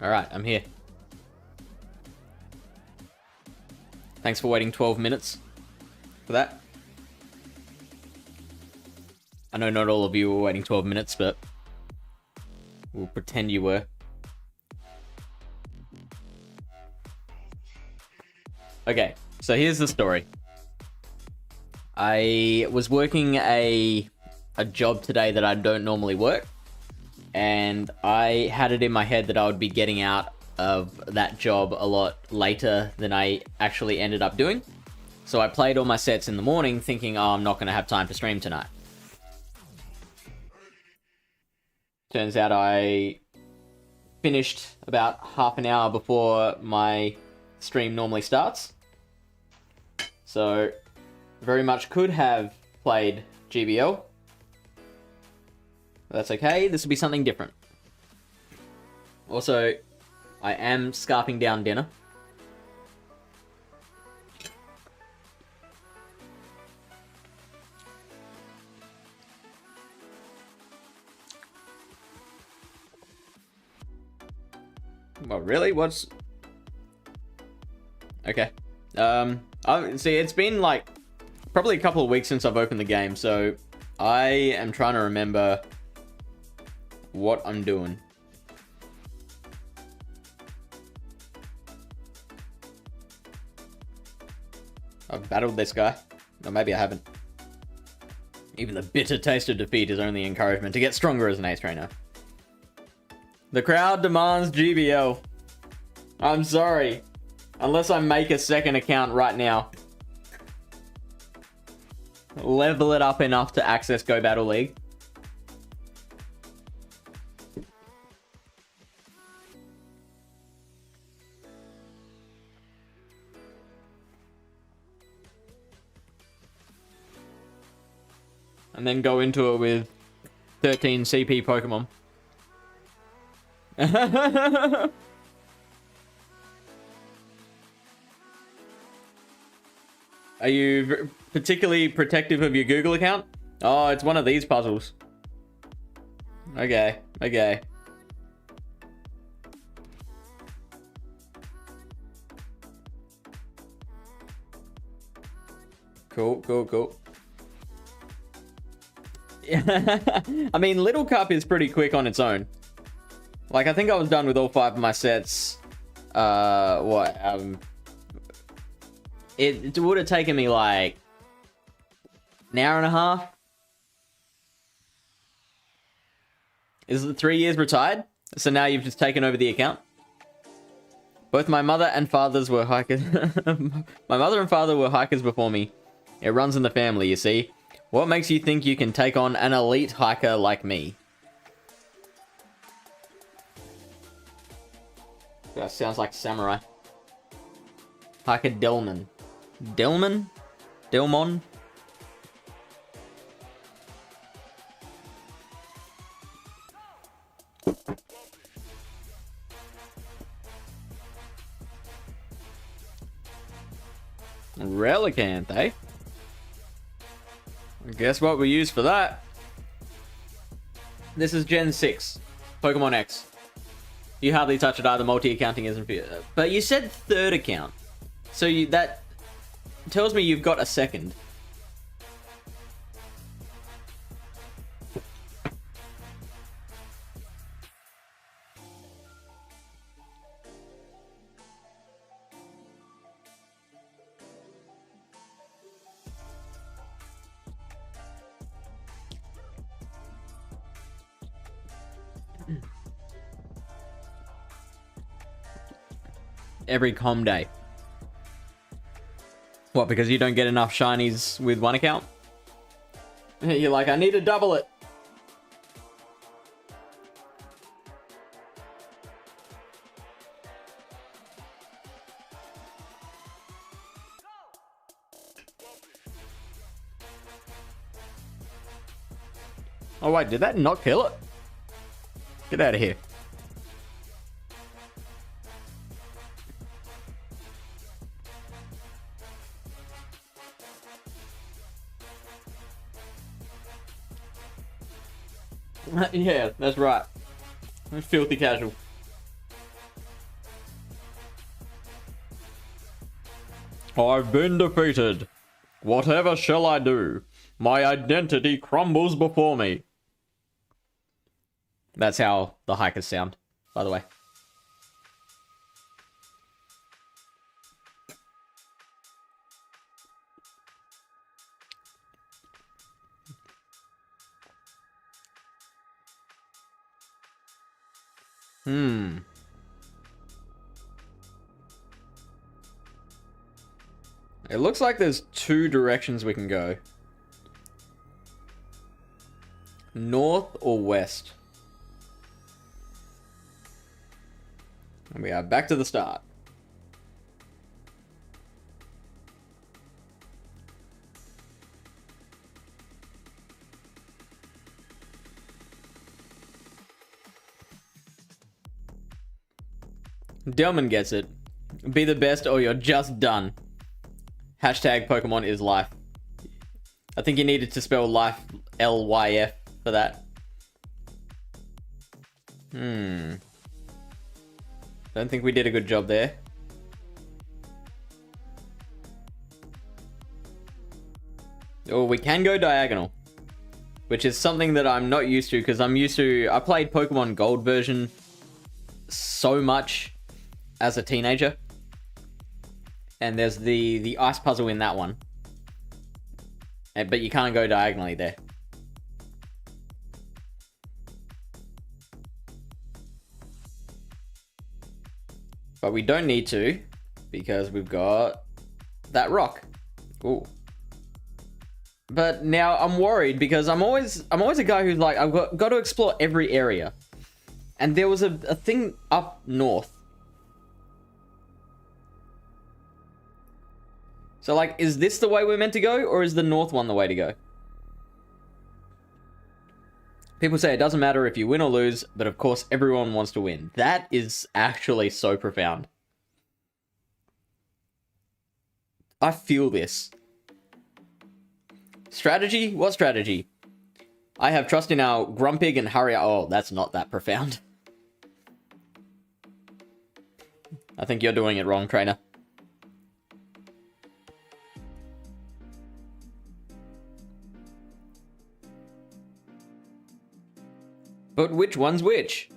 Alright, I'm here. Thanks for waiting 12 minutes for that. I know not all of you were waiting 12 minutes, but we'll pretend you were. Okay, so here's the story. I was working a job today that I don't normally work, and I had it in my head that I would be getting out of that job a lot later than I actually ended up doing. So I played all my sets in the morning thinking, oh, I'm not going to have time to stream tonight. Turns out I finished about half an hour before my stream normally starts. So very much could have played GBL. That's okay, this will be something different. Also, I am scarfing down dinner. Well, really? What's... Okay. See, it's been like probably a couple of weeks since I've opened the game, so I am trying to remember what I'm doing. I've battled this guy. Or maybe I haven't. Even the bitter taste of defeat is only encouragement to get stronger as an ace trainer. The crowd demands GBL. I'm sorry. Unless I make a second account right now. Level it up enough to access Go Battle League. And then go into it with 13 CP Pokemon. Are you particularly protective of your Google account? Oh, it's one of these puzzles. Okay, okay. Cool, cool, cool. I mean, Little Cup is pretty quick on its own. Like, I think I was done with all 5 of my sets. It would have taken me like an hour and a half. Is it 3 years retired? So now you've just taken over the account? Both my mother and fathers were hikers. My mother and father were hikers before me. It runs in the family, you see. What makes you think you can take on an elite hiker like me? That sounds like samurai. Hiker Delman. Delman? Delmon? Relicanth, eh? Guess what we use for that? This is Gen 6. Pokemon X. You hardly touch it either. Multi-accounting isn't for you. But you said third account. So that tells me you've got a second. Every com day. What, because you don't get enough shinies with one account? You're like, I need to double it. Oh wait, did that not kill it? Get out of here. Yeah, that's right. Filthy casual. I've been defeated. Whatever shall I do? My identity crumbles before me. That's how the hikers sound, by the way. It looks like there's two directions we can go. North or west? And we are back to the start. Delman gets it. Be the best or you're just done. Hashtag Pokemon is life. I think you needed to spell life L-Y-F for that. Don't think we did a good job there. Oh, we can go diagonal. Which is something that I'm not used to because I played Pokemon Gold version so much as a teenager. And there's the ice puzzle in that one. But you can't go diagonally there. But we don't need to because we've got that rock. Ooh. But now I'm worried because I'm always a guy who's like, I've got to explore every area. And there was a thing up north. So, like, is this the way we're meant to go, or is the north one the way to go? People say it doesn't matter if you win or lose, but of course everyone wants to win. That is actually so profound. I feel this. Strategy? What strategy? I have trust in our Grumpig and Hurry. Oh, that's not that profound. I think you're doing it wrong, trainer. But which one's which?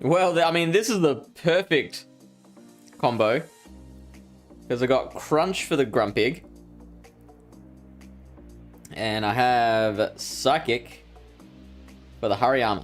Well, I mean, this is the perfect combo. Because I got Crunch for the Grumpig. And I have Psychic for the Hariyama.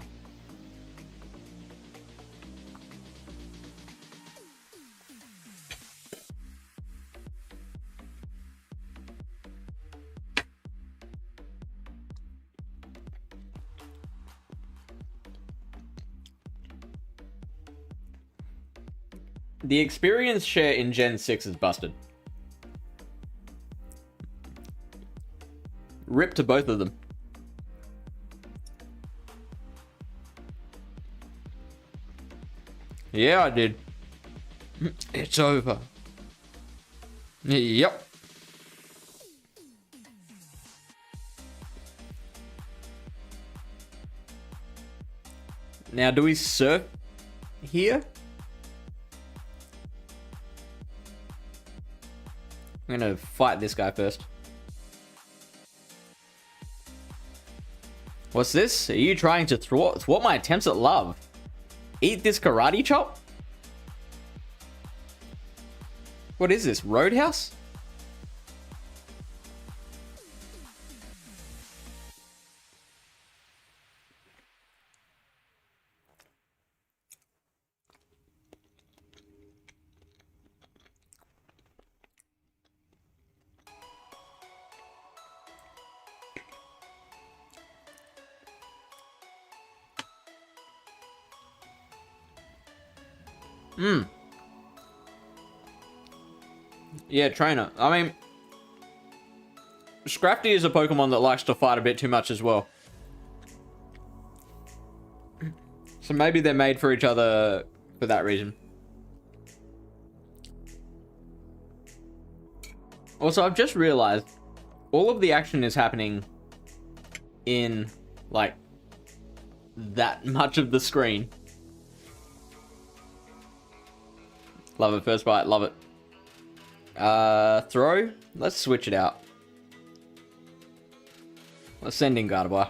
The experience share in Gen 6 is busted. Rip to both of them. Yeah, I did. It's over. Yep. Now, do we surf here? I'm gonna fight this guy first. What's this? Are you trying to thwart my attempts at love? Eat this karate chop? What is this? Roadhouse? Yeah, trainer. I mean, Scrafty is a Pokemon that likes to fight a bit too much as well. So maybe they're made for each other for that reason. Also, I've just realized all of the action is happening in, like, that much of the screen. Love it. First bite. Love it. Throw. Let's switch it out. Let's send in Gardevoir.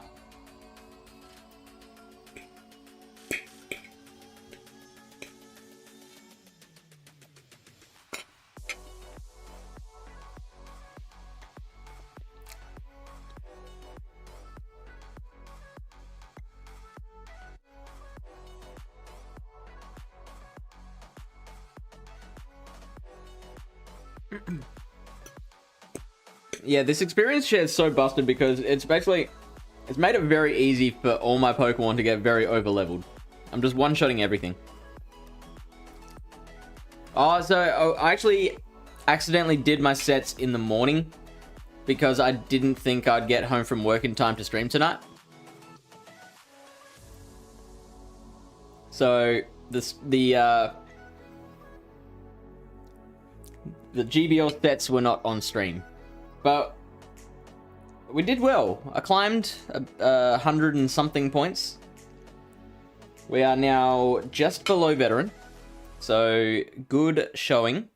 Yeah, this experience share is so busted because it's made it very easy for all my Pokemon to get very over leveled. I'm just one-shotting everything. Oh, so I actually accidentally did my sets in the morning because I didn't think I'd get home from work in time to stream tonight. So the GBL sets were not on stream, but we did well. I climbed 100 and something points. We are now just below veteran, so good showing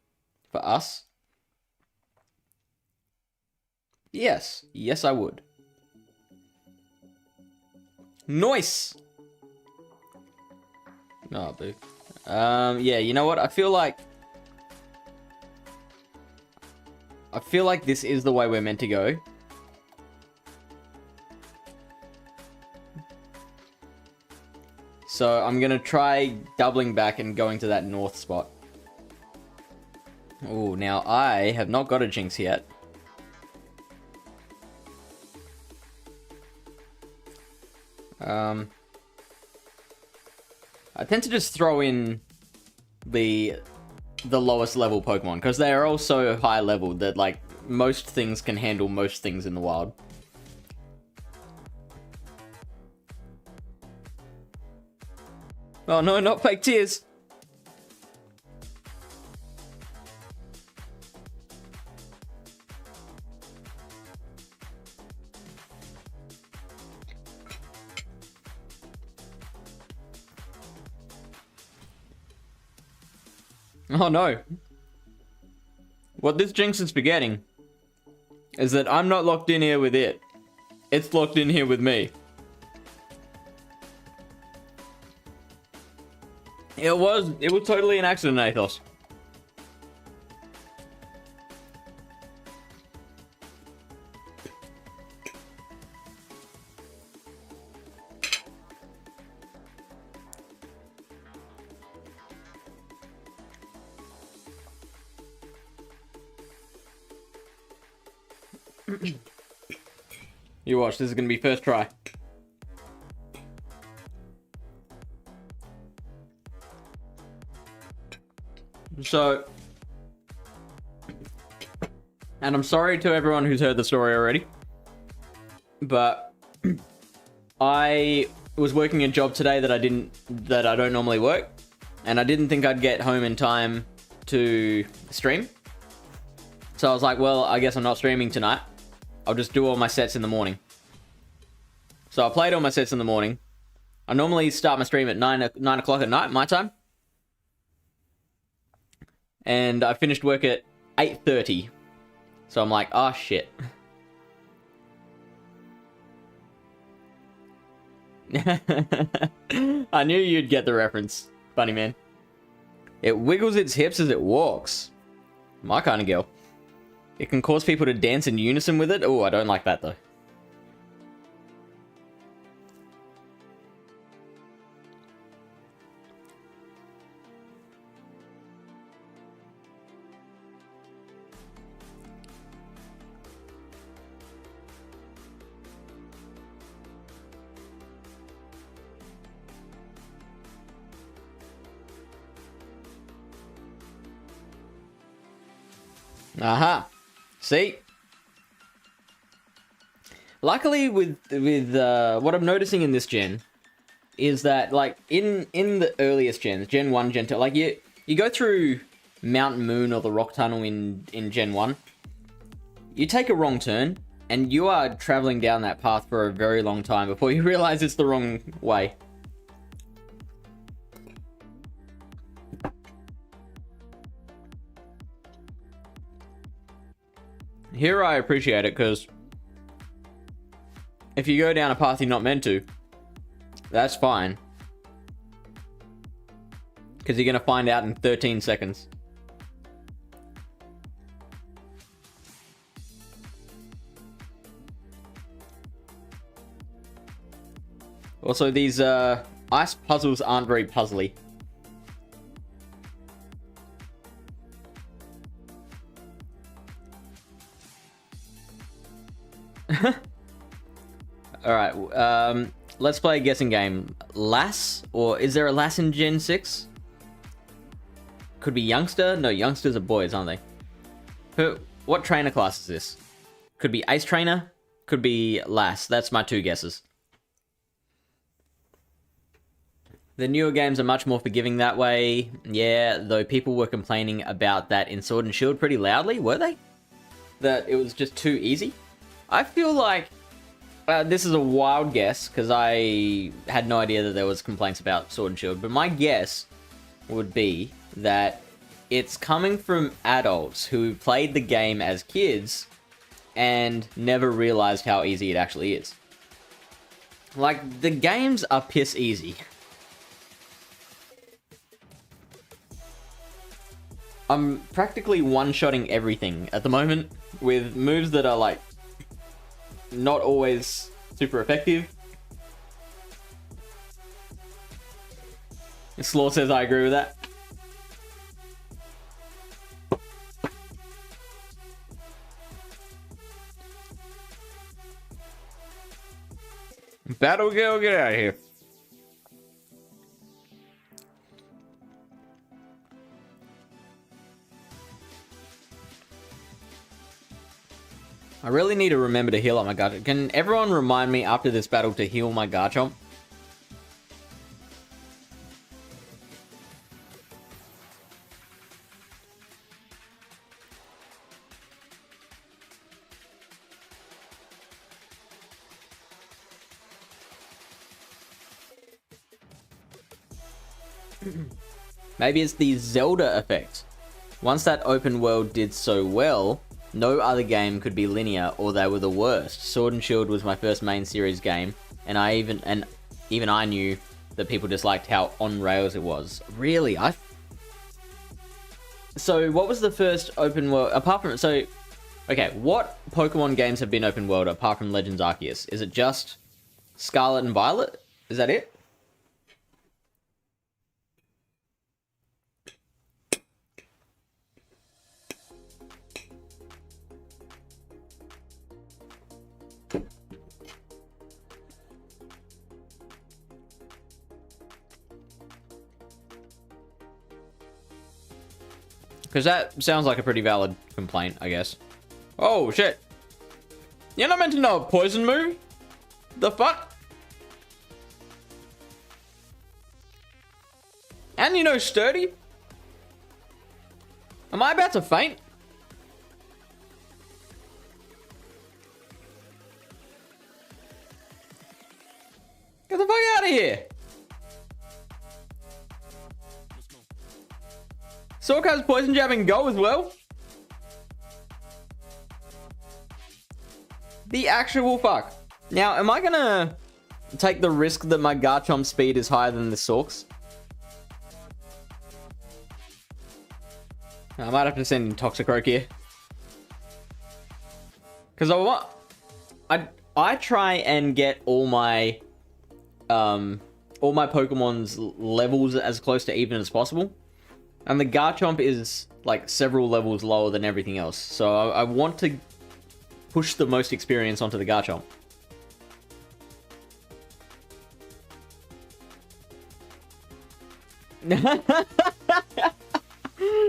for us. Yes, I would. Nice. Oh, boo. Yeah, you know what? I feel like this is the way we're meant to go. So I'm gonna try doubling back and going to that north spot. Oh, now I have not got a Jinx yet. I tend to just throw in the lowest level Pokemon because they are all so high level that like most things can handle most things in the wild. Oh no, not fake tears. Oh no. What this Jinx is forgetting is that I'm not locked in here with it. It's locked in here with me. It was totally an accident, Athos. You watch, this is gonna be first try. So, and I'm sorry to everyone who's heard the story already, but I was working a job today that I don't normally work, and I didn't think I'd get home in time to stream. So I was like, well, I guess I'm not streaming tonight. I'll just do all my sets in the morning. So I played all my sets in the morning. I normally start my stream at 9 o'clock at night, my time. And I finished work at 8:30. So I'm like, oh shit. I knew you'd get the reference, funny man. It wiggles its hips as it walks. My kind of girl. It can cause people to dance in unison with it. Oh, I don't like that though. Aha. See? Luckily with what I'm noticing in this gen is that like in the earliest gens, Gen 1, Gen 2, like you go through Mount Moon or the Rock Tunnel in Gen 1, you take a wrong turn and you are traveling down that path for a very long time before you realize it's the wrong way. Here I appreciate it, because if you go down a path you're not meant to, that's fine. Because you're going to find out in 13 seconds. Also, these ice puzzles aren't very puzzly. Alright, let's play a guessing game. Lass? Or is there a Lass in Gen 6? Could be youngster? No, youngsters are boys, aren't they? What trainer class is this? Could be Ace Trainer. Could be Lass. That's my two guesses. The newer games are much more forgiving that way. Yeah, though people were complaining about that in Sword and Shield pretty loudly, were they? That it was just too easy? I feel like this is a wild guess, because I had no idea that there was complaints about Sword and Shield, but my guess would be that it's coming from adults who played the game as kids and never realized how easy it actually is. Like, the games are piss easy. I'm practically one-shotting everything at the moment with moves that are, like, not always super effective. Slaw says I agree with that. Battle Girl, get out of here. I really need to remember to heal up my Garchomp. Can everyone remind me after this battle to heal my Garchomp? Maybe it's the Zelda effect. Once that open world did so well, no other game could be linear, or they were the worst. Sword and Shield was my first main series game, and even I knew that people disliked how on rails it was. Really, So what was the first open world apart from okay, what Pokemon games have been open world apart from Legends Arceus? Is it just Scarlet and Violet? Is that it? Because that sounds like a pretty valid complaint, I guess. Oh, shit. You're not meant to know a poison move? The fuck? And you know sturdy? Am I about to faint? Get the fuck out of here. Sork has Poison Jab and Go as well. The actual fuck. Now, am I gonna take the risk that my Garchomp speed is higher than the Sork's? I might have to send in Toxicroak here. Because I try and get all my Pokemon's levels as close to even as possible. And the Garchomp is, like, several levels lower than everything else. So I want to push the most experience onto the Garchomp.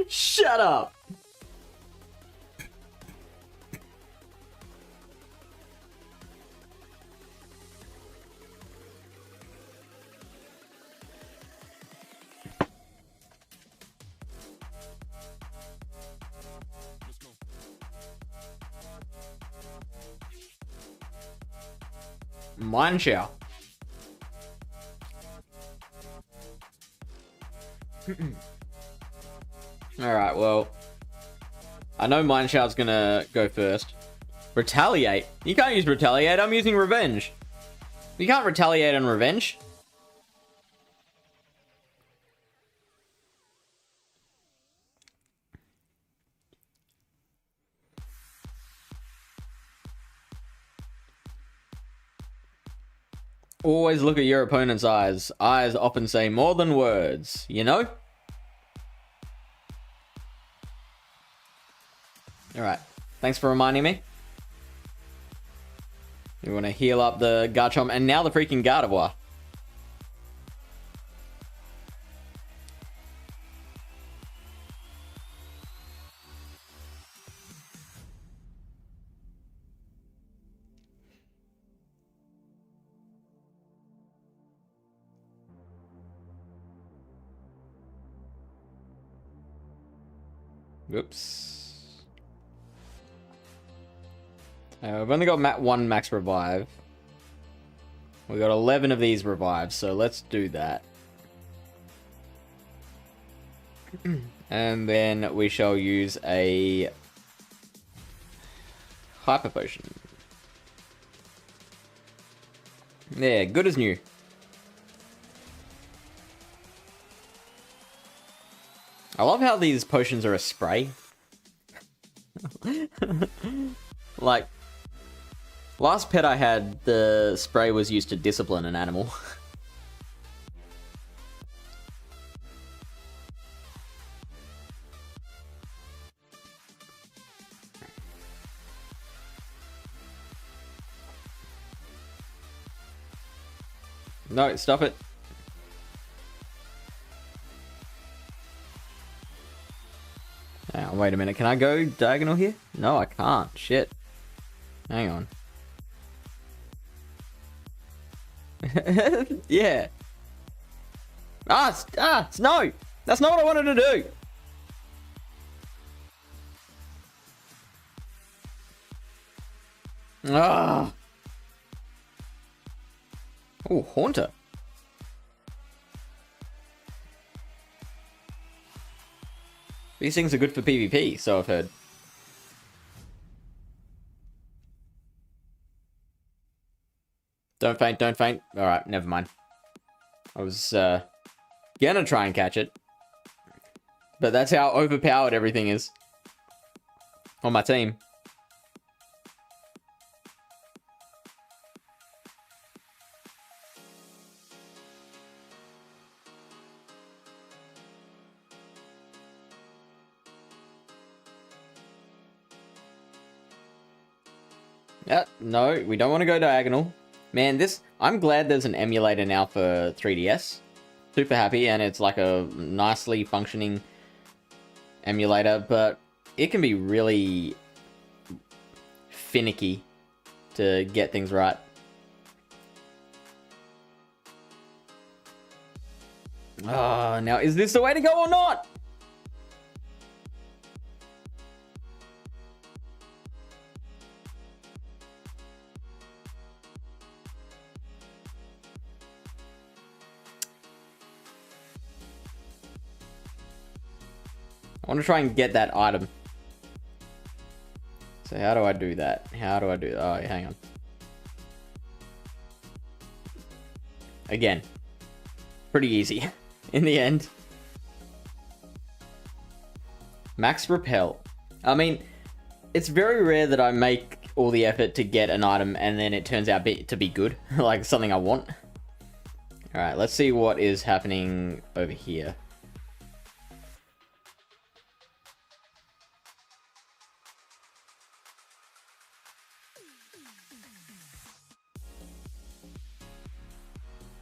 Shut up! Mine Shower. Alright, well. I know Mine Shower's gonna go first. Retaliate? You can't use retaliate, I'm using revenge. You can't retaliate on revenge. Always look at your opponent's eyes. Eyes often say more than words, you know? Alright, thanks for reminding me. We want to heal up the Garchomp, and now the freaking Gardevoir. Whoops. We've only got one max revive. We've got 11 of these revives, so let's do that. And then we shall use a Hyper Potion. Yeah, good as new. I love how these potions are a spray. Like, last pet I had, the spray was used to discipline an animal. No, stop it. Now, wait a minute. Can I go diagonal here? No, I can't. Shit. Hang on. Yeah. No! That's not what I wanted to do! Ah. Oh, Haunter. These things are good for PvP, so I've heard. Don't faint, don't faint. Alright, never mind. I was gonna try and catch it. But that's how overpowered everything is on my team. Yeah, no, we don't want to go diagonal. Man, I'm glad there's an emulator now for 3DS. Super happy, and it's like a nicely functioning emulator, but it can be really finicky to get things right. Now is this the way to go or not? I want to try and get that item. So how do I do that? How do I do that? Oh, hang on. Again. Pretty easy in the end. Max Repel. I mean, it's very rare that I make all the effort to get an item and then it turns out to be good. Like something I want. Alright, let's see what is happening over here.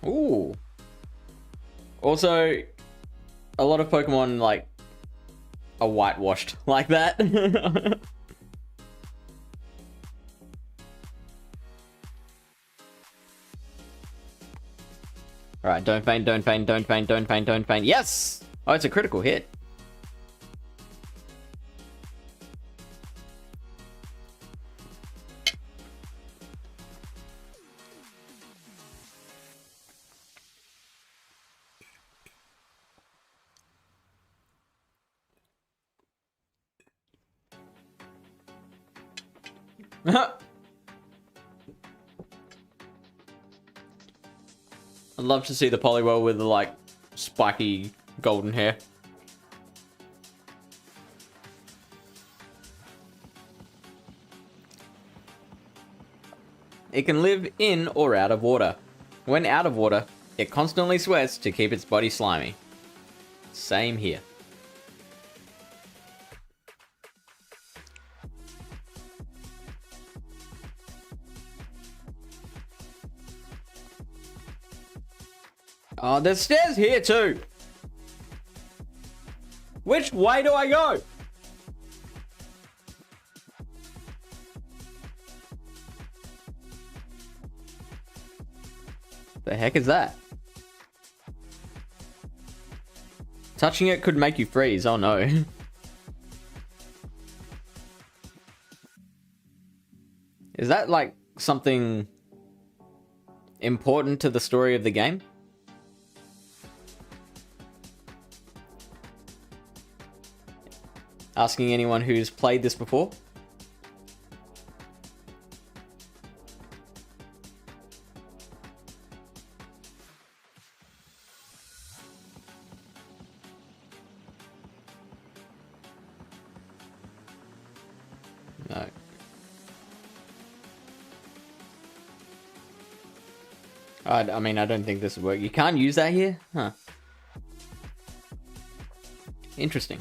Ooh. Also, a lot of Pokemon, like, are whitewashed like that. Alright, don't faint, don't faint, don't faint, don't faint, don't faint. Yes! Oh, it's a critical hit. I'd love to see the Poliwell with the, like, spiky golden hair. It can live in or out of water. When out of water, it constantly sweats to keep its body slimy. Same here. Oh, there's stairs here too. Which way do I go? The heck is that? Touching it could make you freeze. Oh no. Is that like something important to the story of the game? Asking anyone who's played this before. No. I mean, I don't think this would work. You can't use that here? Huh. Interesting.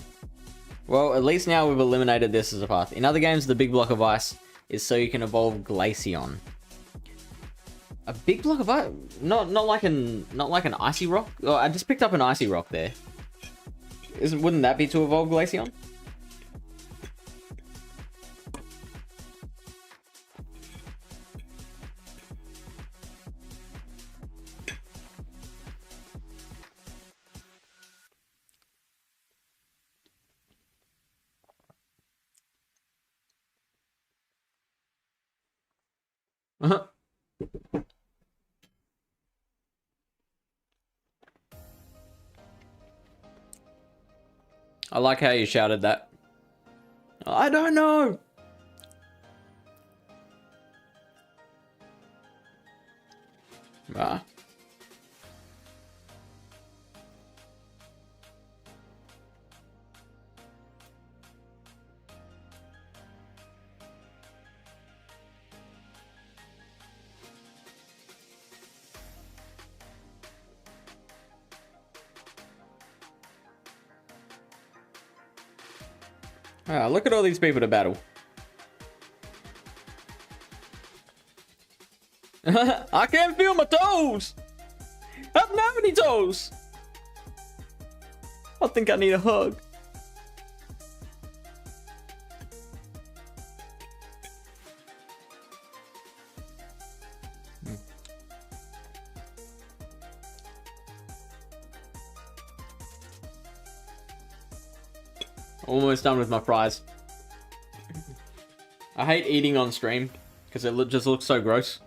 Well, at least now we've eliminated this as a path. In other games, the big block of ice is so you can evolve Glaceon. A big block of ice? Not like an icy rock? Oh, I just picked up an icy rock there. Wouldn't that be to evolve Glaceon? I like how you shouted that. I don't know. Ah. Ah, look at all these people to battle. I can't feel my toes. I don't have any toes. I think I need a hug. Almost done with my fries. I hate eating on stream because it just looks so gross.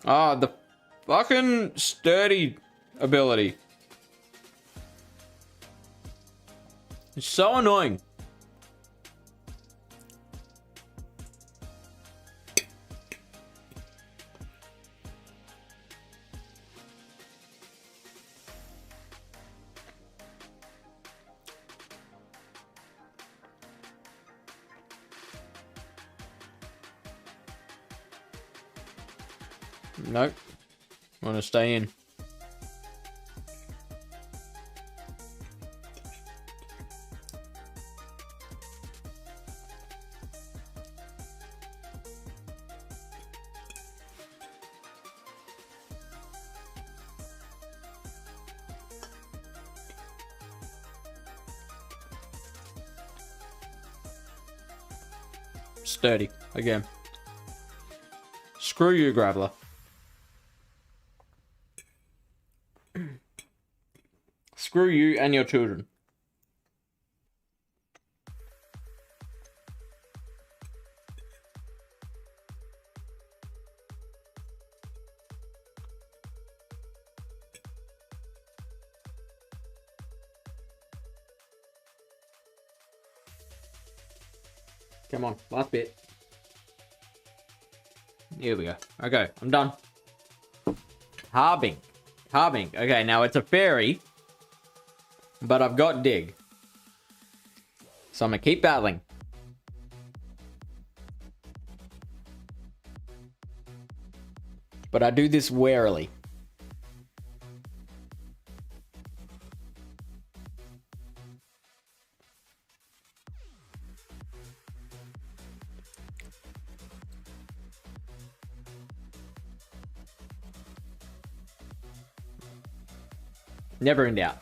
Ah, the fucking sturdy ability. It's so annoying. Nope. I want to stay in. Sturdy again. Screw you, Graveler. Screw you and your children. Come on, last bit. Here we go. Okay, I'm done. Harbing. Harbing. Okay, now it's a fairy. But I've got dig. So I'm gonna keep battling. But I do this warily. Never in doubt.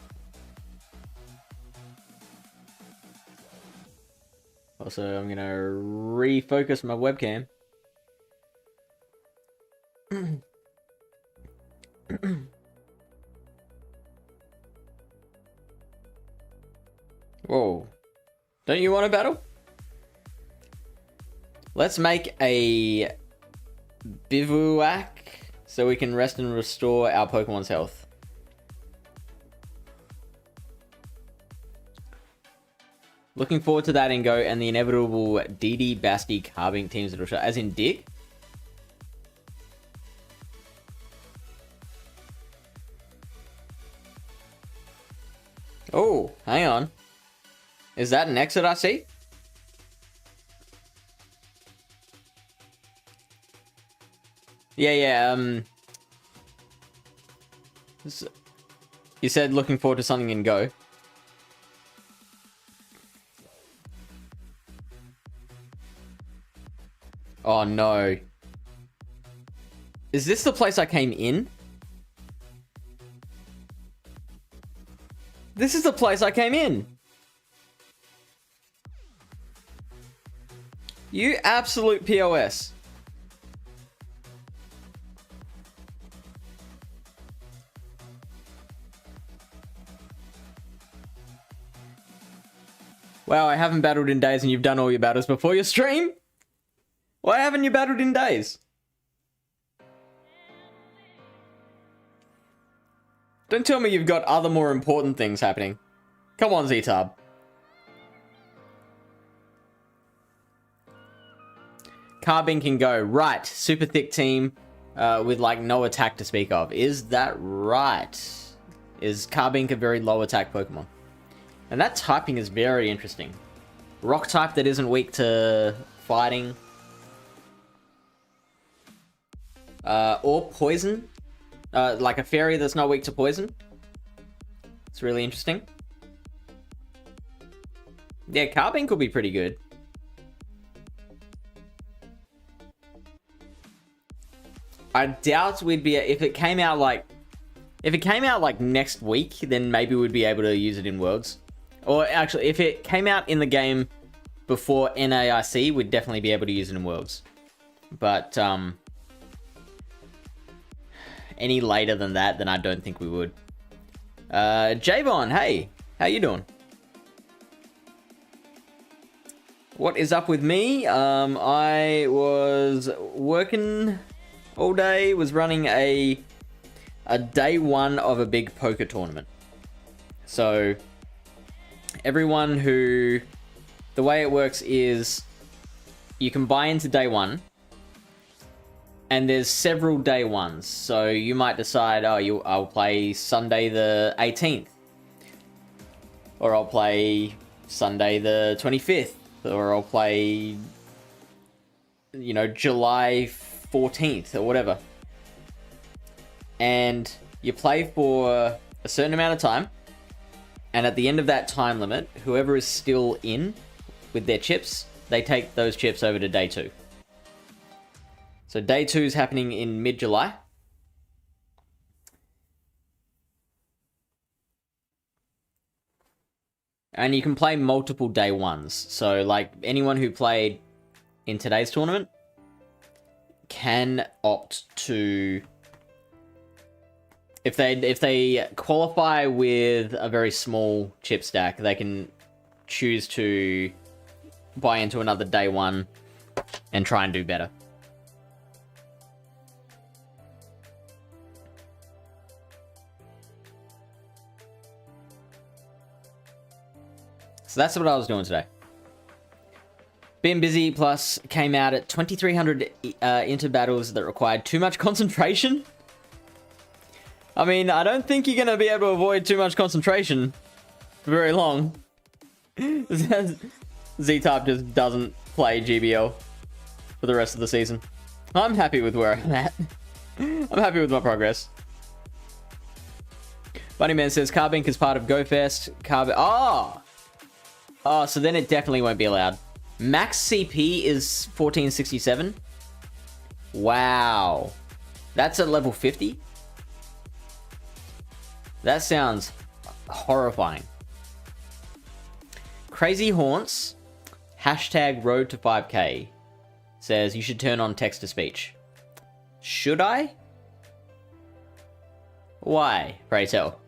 Also, I'm gonna refocus my webcam. Whoa. Don't you want to battle? Let's make a bivouac so we can rest and restore our Pokemon's health. Looking forward to that in Go and the inevitable DD, Basti, Carbink teams that'll show. As in Dig? Oh, hang on. Is that an exit I see? Yeah. You said looking forward to something in Go. Oh no. Is this the place I came in? This is the place I came in. You absolute POS. Wow, I haven't battled in days and you've done all your battles before your stream? Why haven't you battled in days? Don't tell me you've got other more important things happening. Come on, Z-Tub. Carbink can go. Right. Super thick team with like no attack to speak of. Is that right? Is Carbink a very low attack Pokemon? And that typing is very interesting. Rock type that isn't weak to fighting. Or poison. Like a fairy that's not weak to poison. It's really interesting. Yeah, Carbink will be pretty good. I doubt we'd be... If it came out like next week, then maybe we'd be able to use it in Worlds. Or actually, if it came out in the game before NAIC, we'd definitely be able to use it in Worlds. But, any later than that, then I don't think we would. Javon, hey. How you doing? What is up with me? I was working all day, was running a day one of a big poker tournament. So, everyone who... The way it works is you can buy into day one, and there's several day ones. So you might decide, oh, I'll play Sunday the 18th. Or I'll play Sunday the 25th. Or I'll play, you know, July 14th or whatever. And you play for a certain amount of time. And at the end of that time limit, whoever is still in with their chips, they take those chips over to day two. So day two is happening in mid-July. And you can play multiple day ones. So like anyone who played in today's tournament can opt to... If they qualify with a very small chip stack, they can choose to buy into another day one and try and do better. So that's what I was doing today. Been busy, plus came out at 2300 into battles that required too much concentration. I mean, I don't think you're going to be able to avoid too much concentration for very long. Z-Type just doesn't play GBL for the rest of the season. I'm happy with where I'm at. I'm happy with my progress. Bunnyman says Carbink is part of GoFest. Oh, so then it definitely won't be allowed. Max CP is 1467. Wow. That's at level 50? That sounds horrifying. Crazy Haunts, hashtag road to 5k, says you should turn on text-to-speech. Should I? Why, pray tell?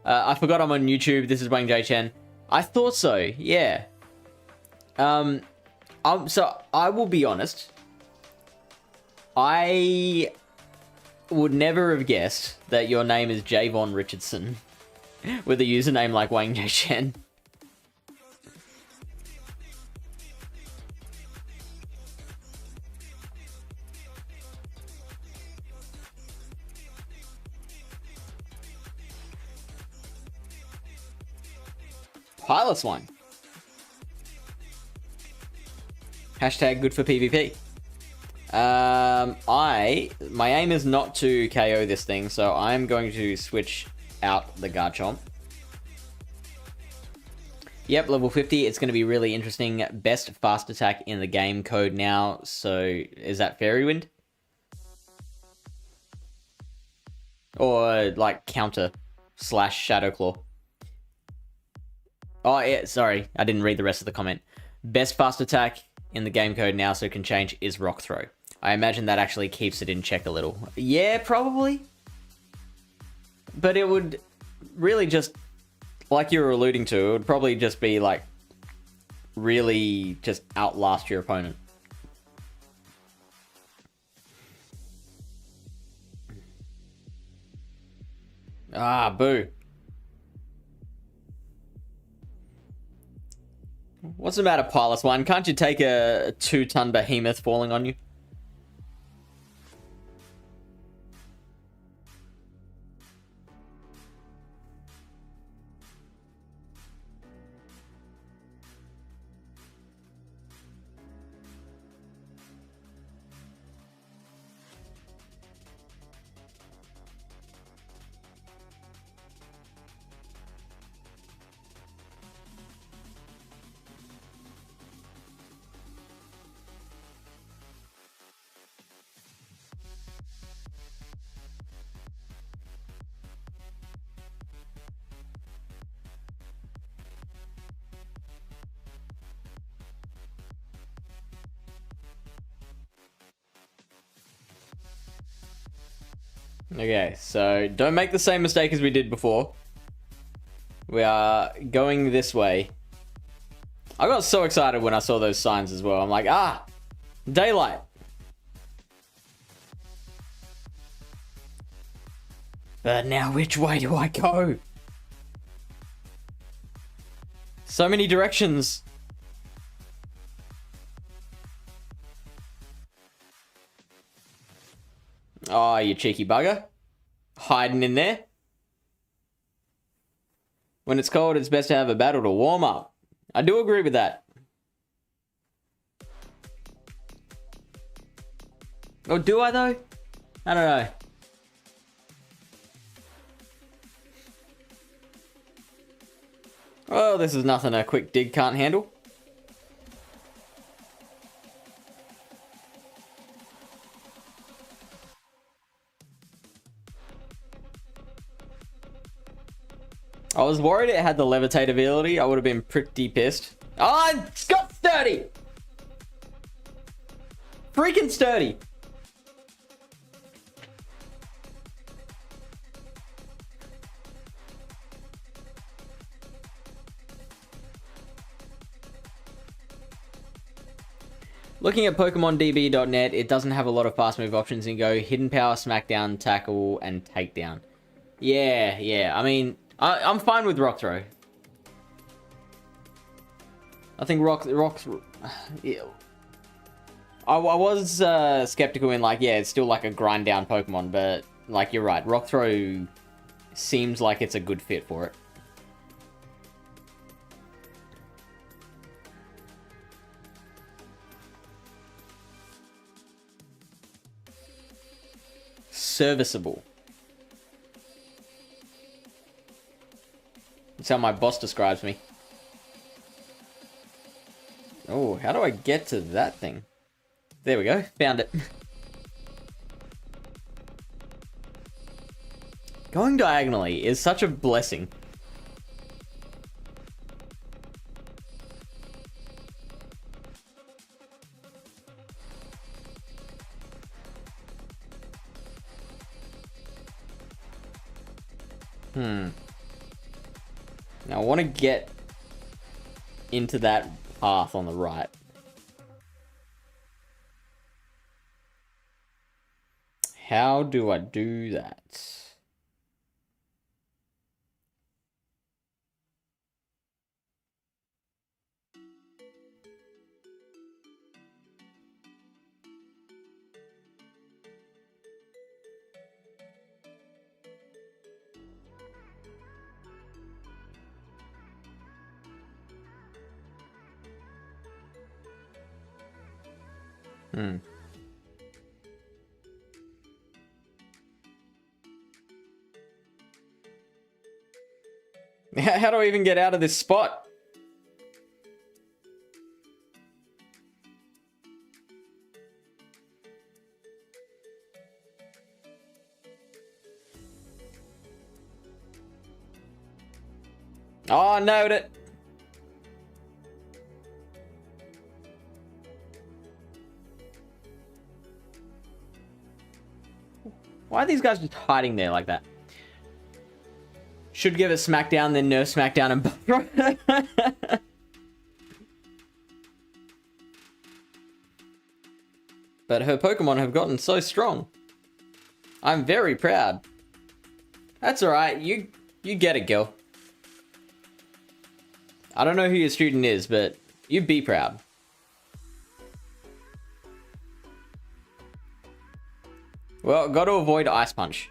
I forgot I'm on YouTube. This is Wang J Chen. I thought so, yeah. So I will be honest. I would never have guessed that your name is Javon Richardson with a username like Wang J Chen. Pilot's one. Hashtag good for PvP. My aim is not to KO this thing, so I'm going to switch out the Garchomp. Yep, level 50. It's going to be really interesting. Best fast attack in the game code now. So is that Fairy Wind? Or like counter / Shadow Claw? Oh, yeah, sorry. I didn't read the rest of the comment. Best fast attack in the game code now, so it can change, is Rock Throw. I imagine that actually keeps it in check a little. Yeah, probably. But it would really just, like you were alluding to, it would probably just be like, really just outlast your opponent. Ah, boo. What's the matter, Pilot One? Can't you take a 2-ton behemoth falling on you? Okay, so don't make the same mistake as we did before. We are going this way. I got so excited when I saw those signs as well. I'm like, daylight. But now which way do I go? So many directions. Oh, you cheeky bugger. Hiding in there. When it's cold, it's best to have a battle to warm up. I do agree with that. Or do I though? I don't know. Oh, this is nothing a quick dig can't handle. I was worried it had the levitate ability. I would have been pretty pissed. Oh, it's got sturdy! Freaking sturdy! Looking at PokemonDB.net, it doesn't have a lot of fast move options. You can go hidden power, smackdown, tackle, and takedown. Yeah. I mean, I'm fine with Rock Throw. I think rocks. Yeah. I was skeptical in like, yeah, it's still like a grind down Pokemon, but like you're right, Rock Throw seems like it's a good fit for it. Serviceable. That's how my boss describes me. Oh, how do I get to that thing? There we go, found it. Going diagonally is such a blessing. Now I want to get into that path on the right. How do I do that? How do I even get out of this spot? Oh, nailed it. Why are these guys just hiding there like that? Should give it Smackdown, then Nerf Smackdown and But her Pokemon have gotten so strong. I'm very proud. That's alright, you get it, girl. I don't know who your student is, but you be proud. Well, got to avoid Ice Punch.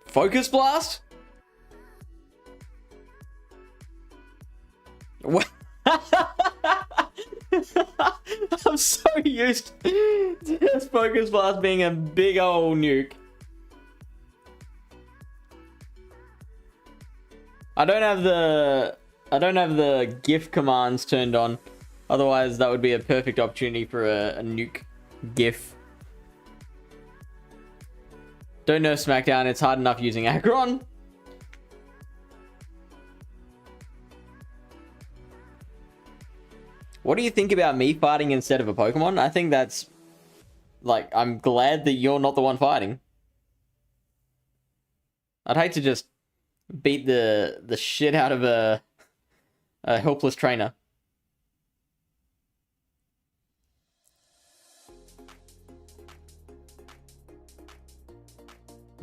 Focus Blast? What? I'm so used to this Focus Blast being a big old nuke. I don't have the GIF commands turned on. Otherwise, that would be a perfect opportunity for a nuke GIF. Don't nerf Smackdown, it's hard enough using Aggron. What do you think about me fighting instead of a Pokemon? I think that's... like, I'm glad that you're not the one fighting. I'd hate to just beat the shit out of a helpless trainer.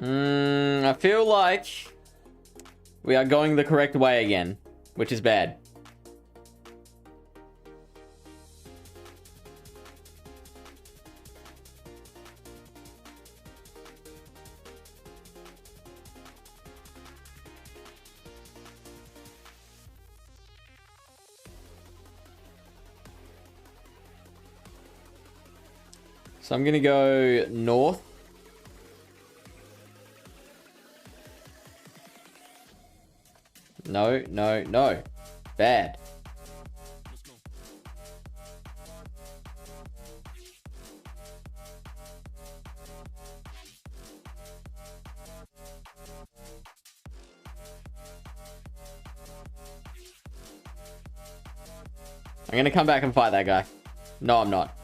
I feel like we are going the correct way again, which is bad. So I'm gonna go north. No, no, no. Bad. I'm gonna come back and fight that guy. No, I'm not.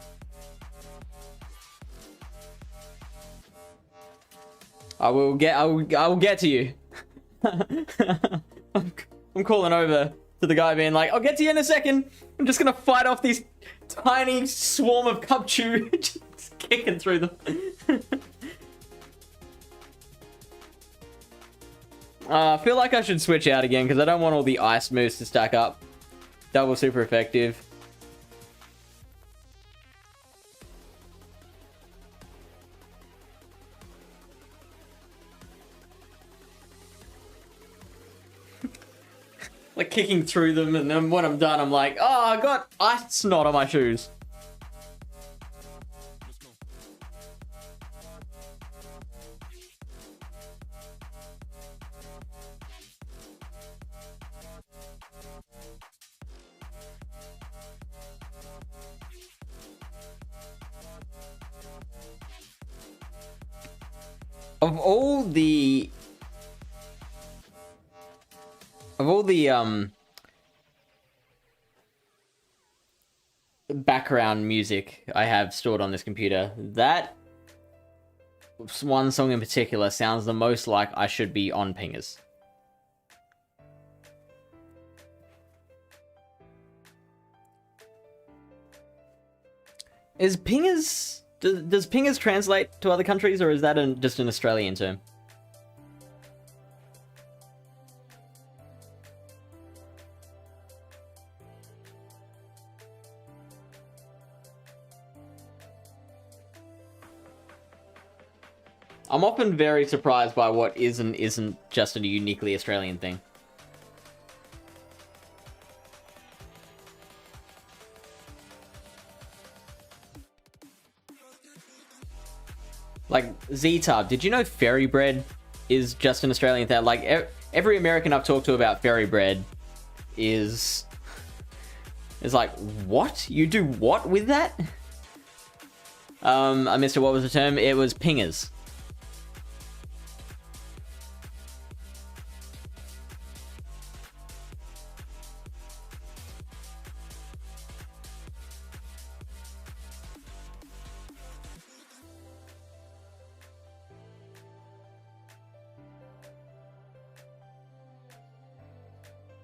I will get to you. I'm calling over to the guy being like, I'll get to you in a second. I'm just gonna fight off this tiny swarm of Cubchoo. Just kicking through them. I feel like I should switch out again because I don't want all the ice moves to stack up. Double super effective. Like kicking through them, and then when I'm done, I'm like, oh, I got ice snot on my shoes. Of all the background music I have stored on this computer, that one song in particular sounds the most like I should be on pingers. Is pingers... Does pingers translate to other countries, or is that just an Australian term? I'm often very surprised by what is and isn't just a uniquely Australian thing. Like, Z-Tub, did you know fairy bread is just an Australian thing? Like, every American I've talked to about fairy bread is like, what? You do what with that? I missed it. What was the term? It was pingers.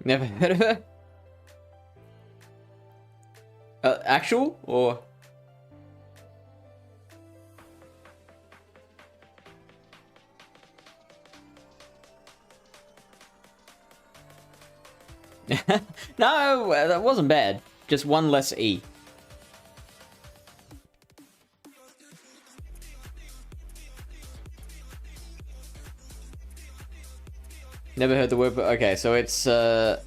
Never heard of her? Actual or? No, that wasn't bad. Just one less E. Never heard the word, but okay, so it's an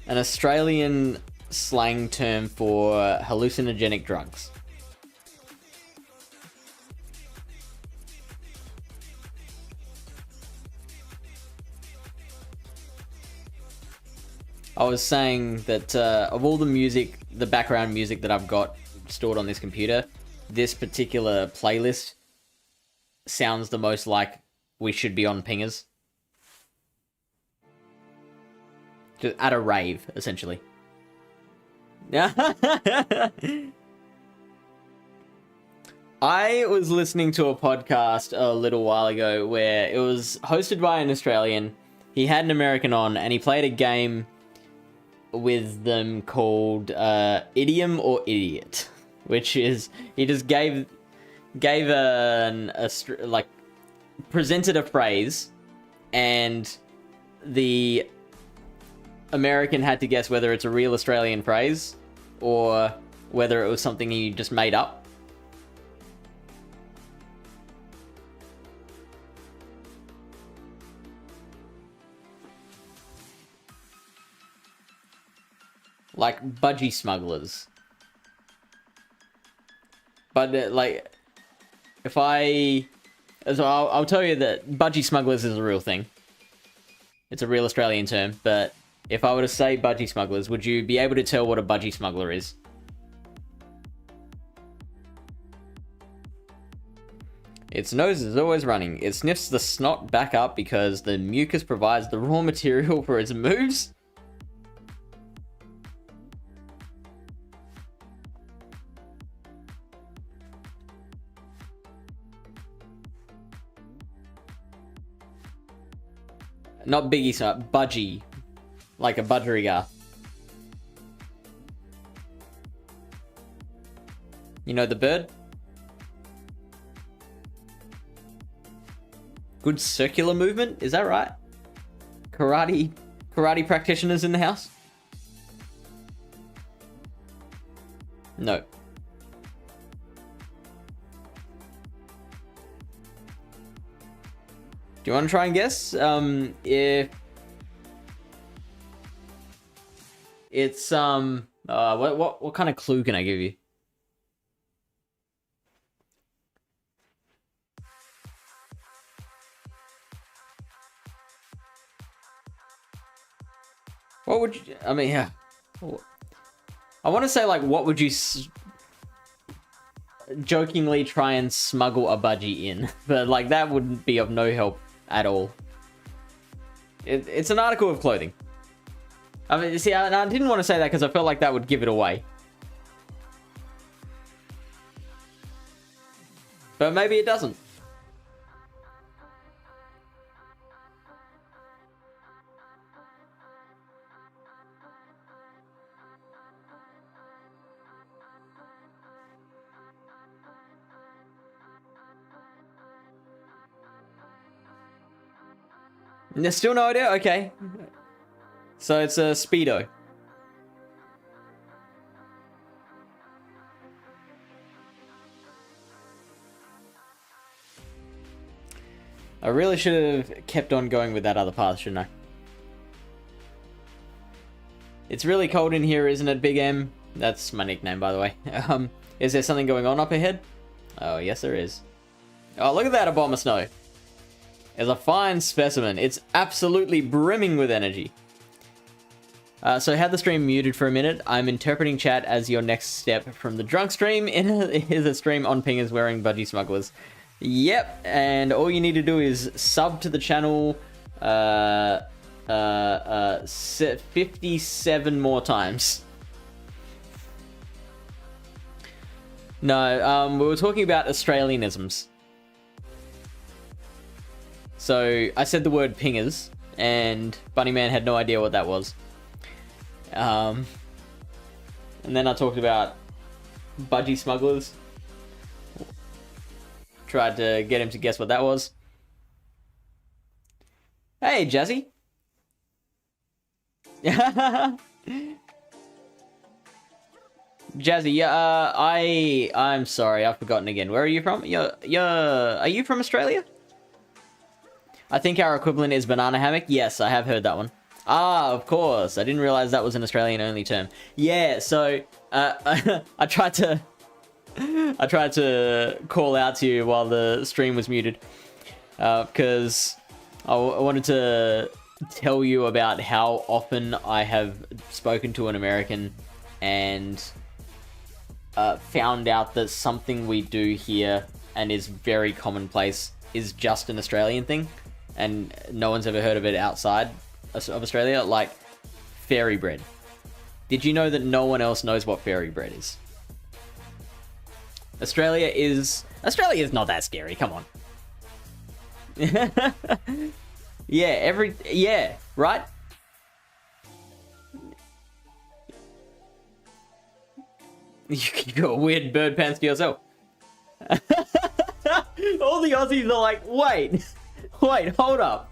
Australian slang term for hallucinogenic drugs. I was saying that of all the music, the background music that I've got stored on this computer, this particular playlist sounds the most like we should be on pingers. Just at a rave, essentially. I was listening to a podcast a little while ago where it was hosted by an Australian. He had an American on, and he played a game with them called Idiom or Idiot, which is he just gave like presented a phrase, and the American had to guess whether it's a real Australian phrase or whether it was something he just made up. Like budgie smugglers. But like, if I'll tell you that budgie smugglers is a real thing. It's a real Australian term, but if I were to say budgie smugglers, would you be able to tell what a budgie smuggler is? Its nose is always running. It sniffs the snot back up because the mucus provides the raw material for its moves. Not biggie snot, budgie. Like a budgerigar. You know the bird? Good circular movement, is that right? Karate practitioners in the house? No. Do you want to try and guess? If it's what kind of clue can I give you? What would you? I mean, yeah. I want to say like, what would you jokingly try and smuggle a budgie in? But like, that wouldn't be of no help at all. It's an article of clothing. I mean, see, I didn't want to say that because I felt like that would give it away. But maybe it doesn't. There's still no idea? Okay. So it's a Speedo. I really should have kept on going with that other path, shouldn't I? It's really cold in here, isn't it, Big M? That's my nickname, by the way. Is there something going on up ahead? Oh, yes there is. Oh, look at that, a bomb of snow. It's a fine specimen. It's absolutely brimming with energy. So had the stream muted for a minute. I'm interpreting chat as your next step from the drunk stream is a stream on pingers wearing budgie smugglers. Yep, and all you need to do is sub to the channel 57 more times. No, we were talking about Australianisms. So I said the word pingers, and Bunnyman had no idea what that was. And then I talked about budgie smugglers. Tried to get him to guess what that was. Hey, Jazzy. Jazzy, yeah, I'm sorry, I've forgotten again. Where are you from? Are you from Australia? I think our equivalent is banana hammock. Yes, I have heard that one. Ah, of course. I didn't realize that was an Australian-only term. Yeah, so I tried to call out to you while the stream was muted because I wanted to tell you about how often I have spoken to an American and found out that something we do here and is very commonplace is just an Australian thing, and no one's ever heard of it outside of Australia, like fairy bread. Did you know that no one else knows what fairy bread is? Australia is not that scary, come on. Yeah, right? You got weird bird pants to yourself. All the Aussies are like, wait, hold up.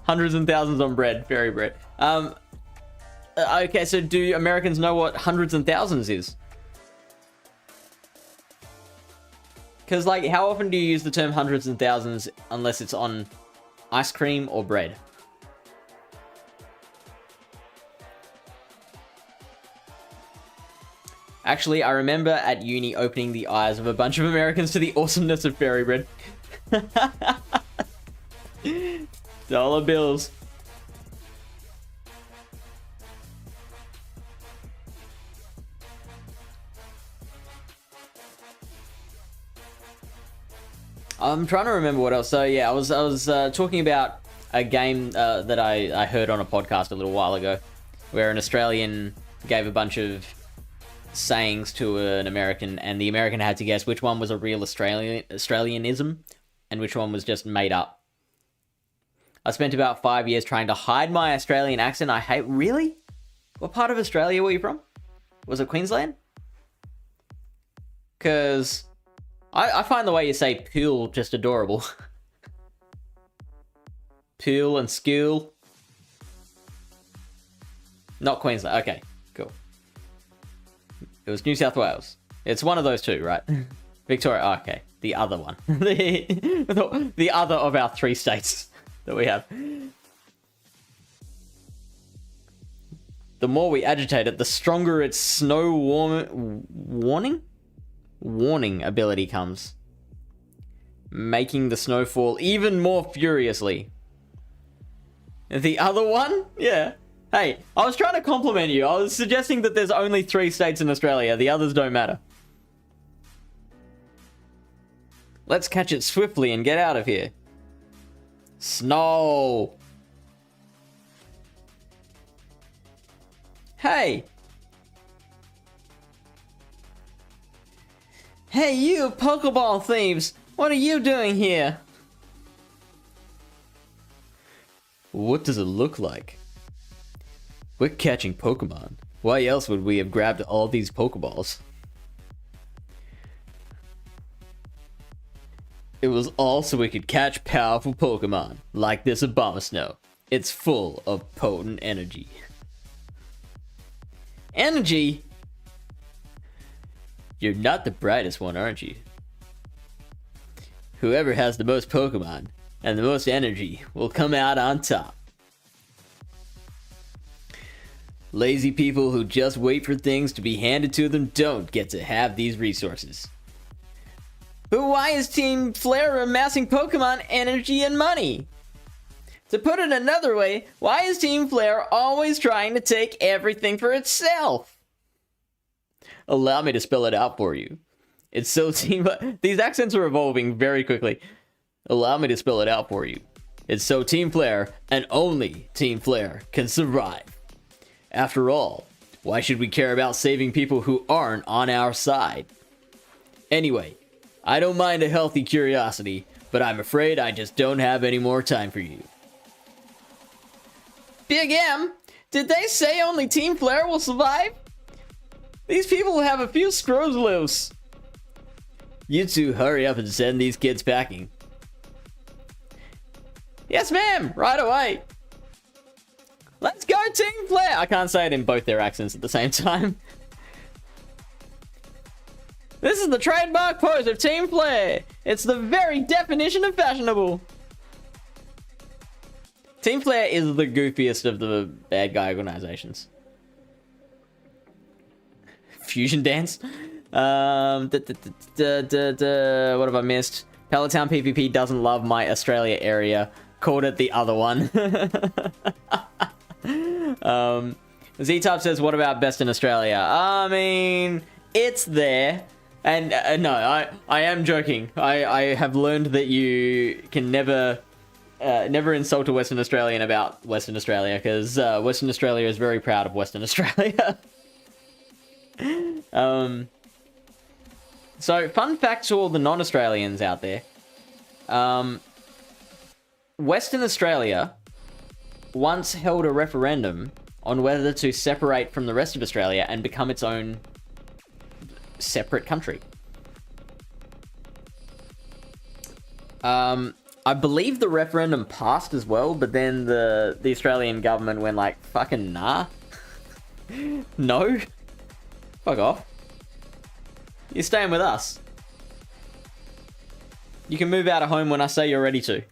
Hundreds and thousands on bread, fairy bread. Okay, so do Americans know what hundreds and thousands is? Because, like, how often do you use the term hundreds and thousands unless it's on ice cream or bread? Actually, I remember at uni opening the eyes of a bunch of Americans to the awesomeness of fairy bread. Dollar bills. I'm trying to remember what else. So yeah, I was talking about a game that I heard on a podcast a little while ago, where an Australian gave a bunch of sayings to an American, and the American had to guess which one was a real Australianism and which one was just made up. I spent about 5 years trying to hide my Australian accent. Really? What part of Australia were you from? Was it Queensland? Because I find the way you say pool just adorable. Pool and school. Not Queensland. Okay, cool. It was New South Wales. It's one of those two, right? Victoria. Oh, okay, the other one. the other of our 3 states that we have. The more we agitate it, the stronger its snow warning ability comes, making the snowfall even more furiously. The other one? Yeah. Hey, I was trying to compliment you. I was suggesting that there's only 3 states in Australia. The others don't matter. Let's catch it swiftly and get out of here. Snow. Hey. Hey, you Pokeball thieves. What are you doing here? What does it look like? We're catching Pokemon. Why else would we have grabbed all these Pokeballs? It was all so we could catch powerful Pokemon, like this Abomasnow. It's full of potent energy. Energy? You're not the brightest one, aren't you? Whoever has the most Pokemon and the most energy will come out on top. Lazy people who just wait for things to be handed to them don't get to have these resources. But why is Team Flare amassing Pokemon energy and money? To put it another way, why is Team Flare always trying to take everything for itself? Allow me to spell it out for you. It's so Team... These accents are evolving very quickly. Allow me to spell it out for you. It's so Team Flare, and only Team Flare, can survive. After all, why should we care about saving people who aren't on our side? Anyway, I don't mind a healthy curiosity, but I'm afraid I just don't have any more time for you. Big M, did they say only Team Flare will survive? These people have a few screws loose. You two hurry up and send these kids packing. Yes, ma'am, right away. Let's go, Team Flare! I can't say it in both their accents at the same time. This is the trademark pose of Team Flare. It's the very definition of fashionable. Team Flare is the goofiest of the bad guy organizations. Fusion dance? What have I missed? Pallet Town PvP doesn't love my Australia area. Called it the other one. Z-Type says, what about best in Australia? I mean, it's there. And no, I am joking. I have learned that you can never insult a Western Australian about Western Australia, because Western Australia is very proud of Western Australia. So, fun fact to all the non-Australians out there. Western Australia once held a referendum on whether to separate from the rest of Australia and become its own separate country. I believe the referendum passed as well, but then the Australian government went like, fucking nah. No. Fuck off. You're staying with us. You can move out of home when I say you're ready to.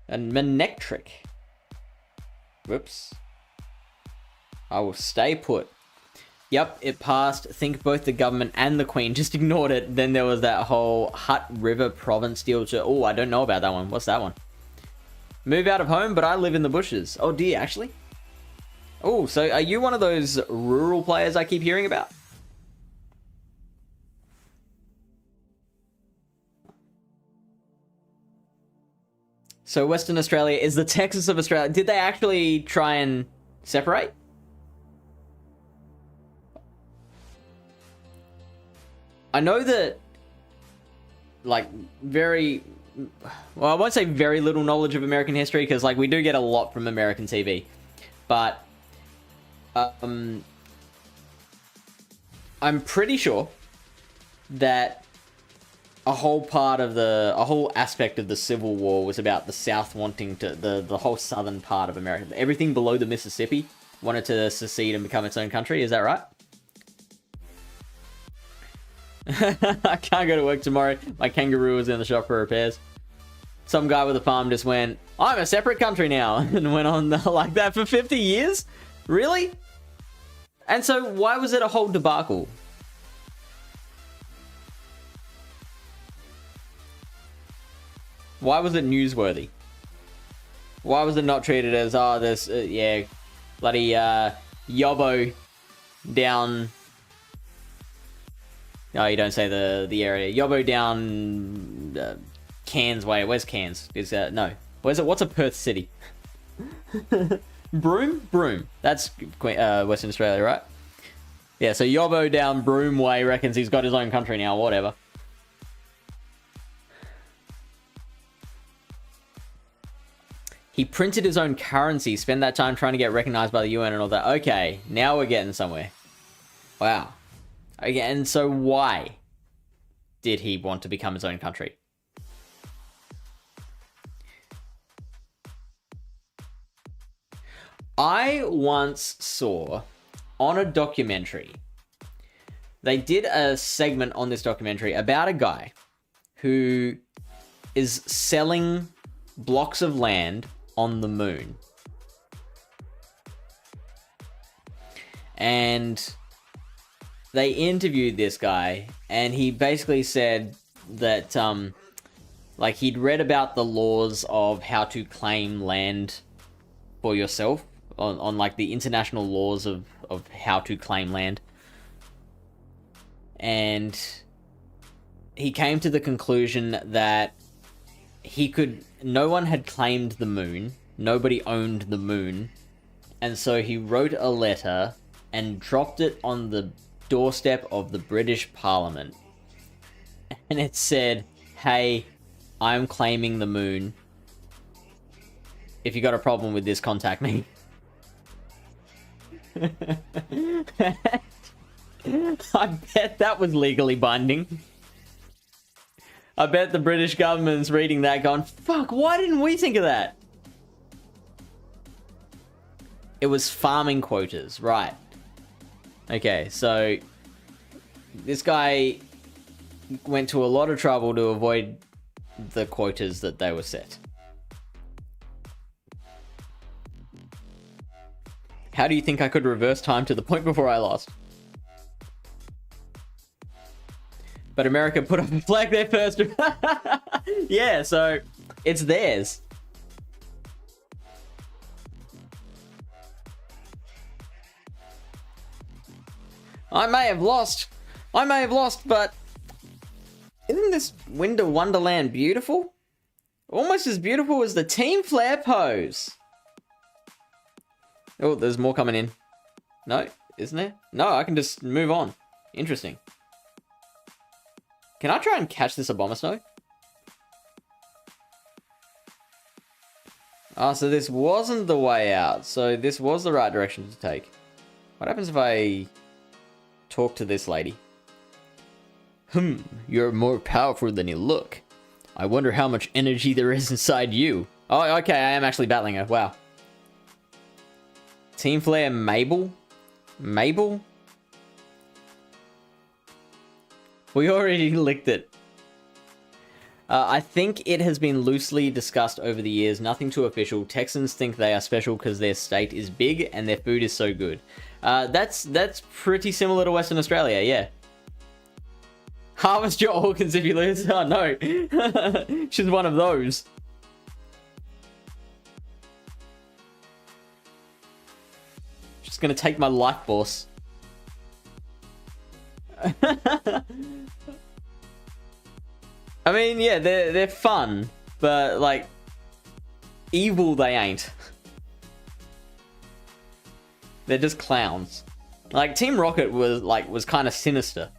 And Manectric. Whoops. I will stay put. Yep, it passed. I think both the government and the Queen just ignored it. Then there was that whole Hutt River Province deal to... Oh, I don't know about that one. What's that one? Move out of home, but I live in the bushes. Oh, dear, actually? Oh, so are you one of those rural players I keep hearing about? So Western Australia is the Texas of Australia. Did they actually try and separate? I know that, like, very... Well, I won't say very little knowledge of American history, because, like, we do get a lot from American TV. But, I'm pretty sure that a whole aspect of the Civil War was about the South wanting to, the whole southern part of America. Everything below the Mississippi wanted to secede and become its own country. Is that right? I can't go to work tomorrow. My kangaroo was in the shop for repairs. Some guy with a farm just went, I'm a separate country now, and went on like that for 50 years? Really? And so why was it a whole debacle? Why was it newsworthy? Why was it not treated as, oh, this, yeah, bloody yobbo down... Oh, you don't say the area. Yobbo down Cairns way. Where's Cairns? Is no. Where's it? What's a Perth city? Broome. That's Western Australia, right? Yeah. So Yobbo down Broome way reckons he's got his own country now. Whatever. He printed his own currency. Spent that time trying to get recognized by the UN and all that. Okay, now we're getting somewhere. Wow. Okay, and so why did he want to become his own country? I once saw on a documentary, they did a segment on this documentary about a guy who is selling blocks of land on the moon. And they interviewed this guy, and he basically said that, like, he'd read about the laws of how to claim land for yourself on like, the international laws of how to claim land. And he came to the conclusion that no one had claimed the moon, nobody owned the moon, and so he wrote a letter and dropped it on the doorstep of the British Parliament, and it said, hey, I'm claiming the moon. If you got a problem with this, contact me. I bet that was legally binding. I bet the British government's reading that going, fuck, why didn't we think of that? It was farming quotas, right. Okay, so this guy went to a lot of trouble to avoid the quotas that they were set. How do you think I could reverse time to the point before I lost? But America put up a flag there first. Yeah, so it's theirs. I may have lost, but isn't this Winter Wonderland beautiful? Almost as beautiful as the Team Flare pose. Oh, there's more coming in. No, isn't there? No, I can just move on. Interesting. Can I try and catch this Abomasnow? Ah, so this wasn't the way out. So this was the right direction to take. What happens if I talk to this lady? You're more powerful than you look. I wonder how much energy there is inside you. Oh, okay, I am actually battling her. Wow. Team Flare Mabel? Mabel? We already licked it. I think it has been loosely discussed over the years. Nothing too official. Texans think they are special because their state is big and their food is so good. That's pretty similar to Western Australia, yeah. Harvest your organs if you lose. Oh no. She's one of those. She's gonna take my life force. I mean, yeah, they're fun, but like evil they ain't. They're just clowns. Like Team Rocket was kind of sinister.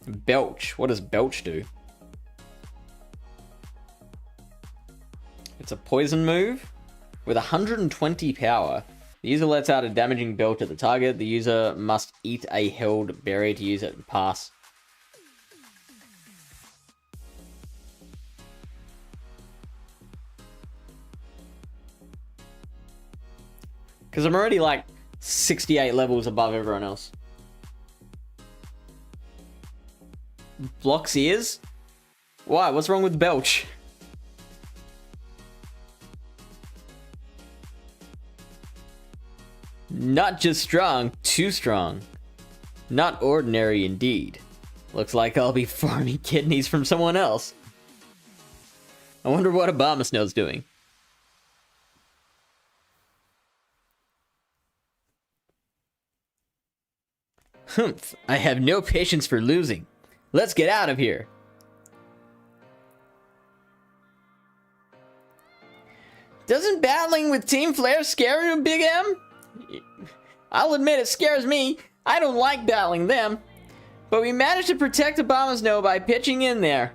Belch. What does Belch do? It's a poison move with 120 power. The user lets out a damaging belch at the target. The user must eat a held berry to use it and pass. Because I'm already like 68 levels above everyone else. Blocks ears? Why? What's wrong with Belch? Not just strong, too strong. Not ordinary indeed. Looks like I'll be farming kidneys from someone else. I wonder what Abomasnow's doing. Humph, I have no patience for losing. Let's get out of here. Doesn't battling with Team Flare scare you, Big M? I'll admit it scares me. I don't like battling them. But we managed to protect Abomasnow by pitching in there.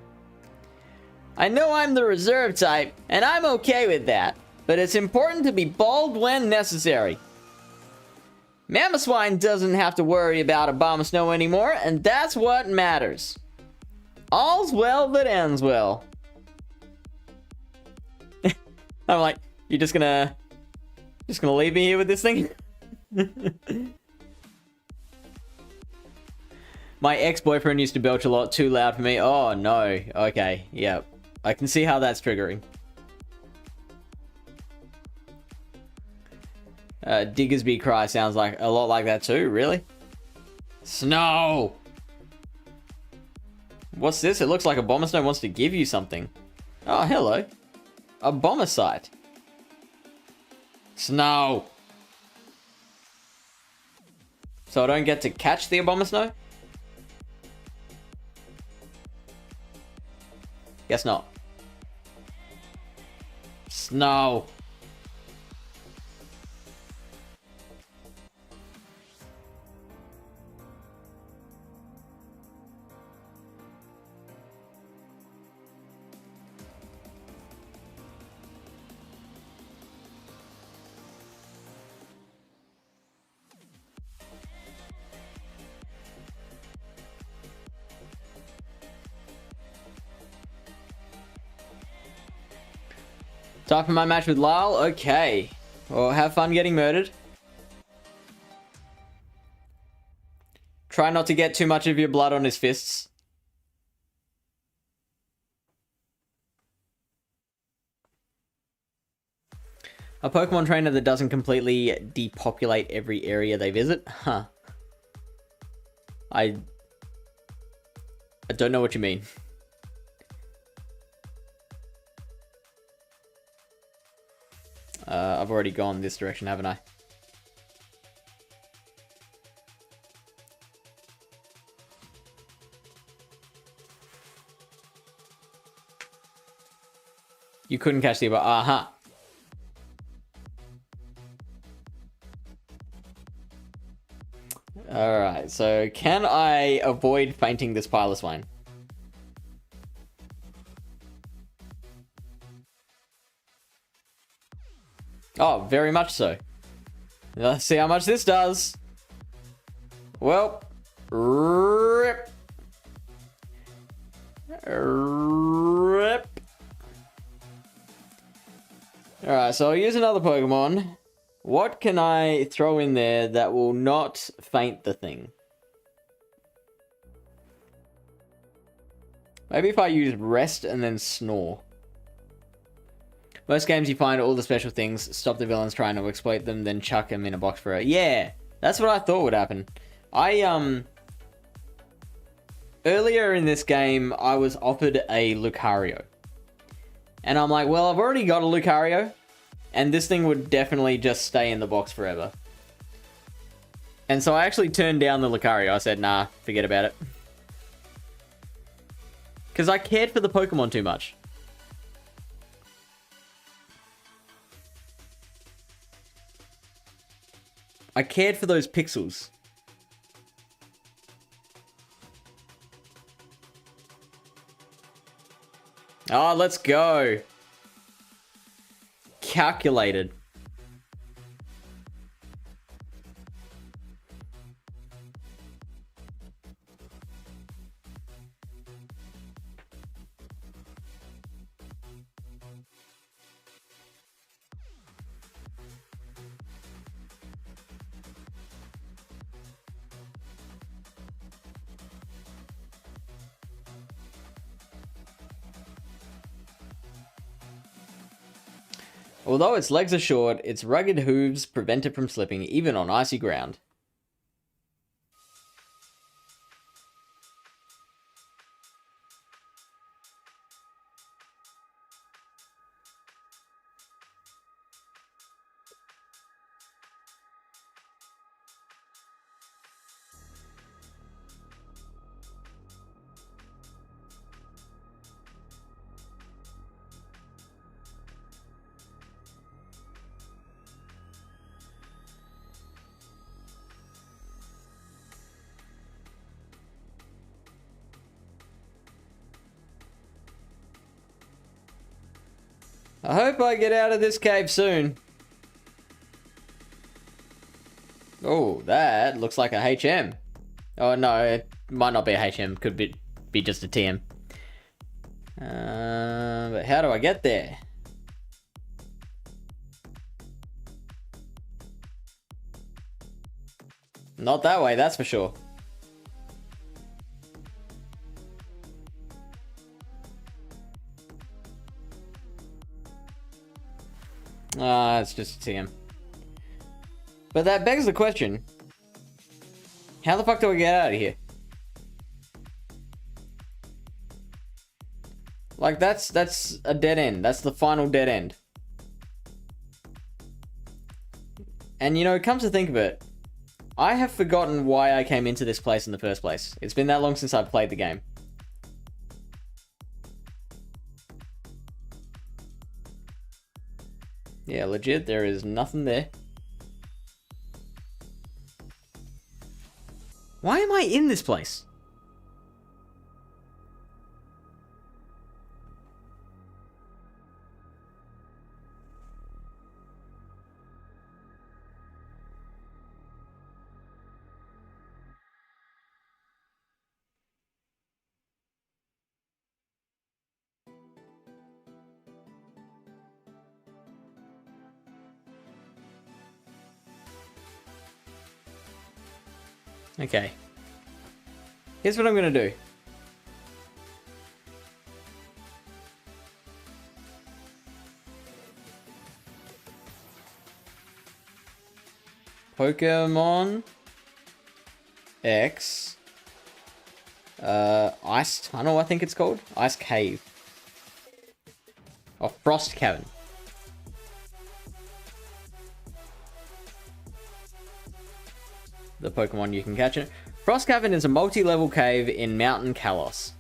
I know I'm the reserve type, and I'm okay with that. But it's important to be bold when necessary. Mamoswine doesn't have to worry about Abomasnow anymore, and that's what matters. All's well that ends well. I'm like, you're just gonna leave me here with this thing? My ex-boyfriend used to belch a lot, too loud for me. Oh no, okay, yep. I can see how that's triggering. Diggersby cry sounds like a lot like that too, really? Snow! What's this? It looks like Abomasnow wants to give you something. Oh, hello. A Bombicite. Snow! So I don't get to catch the Abomasnow? Guess not. Snow! Time for my match with Lyle? Okay. Well, have fun getting murdered. Try not to get too much of your blood on his fists. A Pokemon trainer that doesn't completely depopulate every area they visit? Huh. I don't know what you mean. I've already gone this direction, haven't I? You couldn't catch the... Uh-huh. Alright, so can I avoid fainting this Piloswine? Oh, very much so. Let's see how much this does. Well, rip. Rip. Alright, so I'll use another Pokemon. What can I throw in there that will not faint the thing? Maybe if I use Rest and then Snore. Most games you find all the special things, stop the villains trying to exploit them, then chuck them in a box for it. Yeah, that's what I thought would happen. Earlier in this game, I was offered a Lucario. And I'm like, well, I've already got a Lucario. And this thing would definitely just stay in the box forever. And so I actually turned down the Lucario. I said, nah, forget about it. Because I cared for the Pokemon too much. I cared for those pixels. Oh, let's go. Calculated. Although its legs are short, its rugged hooves prevent it from slipping even on icy ground. I hope I get out of this cave soon. Oh, that looks like a HM. Oh no, it might not be a HM. Could be just a TM. But how do I get there? Not that way, that's for sure. It's just a TM. But that begs the question. How the fuck do I get out of here? Like, that's a dead end. That's the final dead end. And you know, come to think of it, I have forgotten why I came into this place in the first place. It's been that long since I've played the game. Yeah, legit, there is nothing there. Why am I in this place? Okay. Here's what I'm gonna do. Pokemon X Ice Tunnel, I think it's called. Ice Cave. Oh, Frost Cavern. The Pokemon you can catch it. Frost Cavern is a multi-level cave in Mountain Kalos.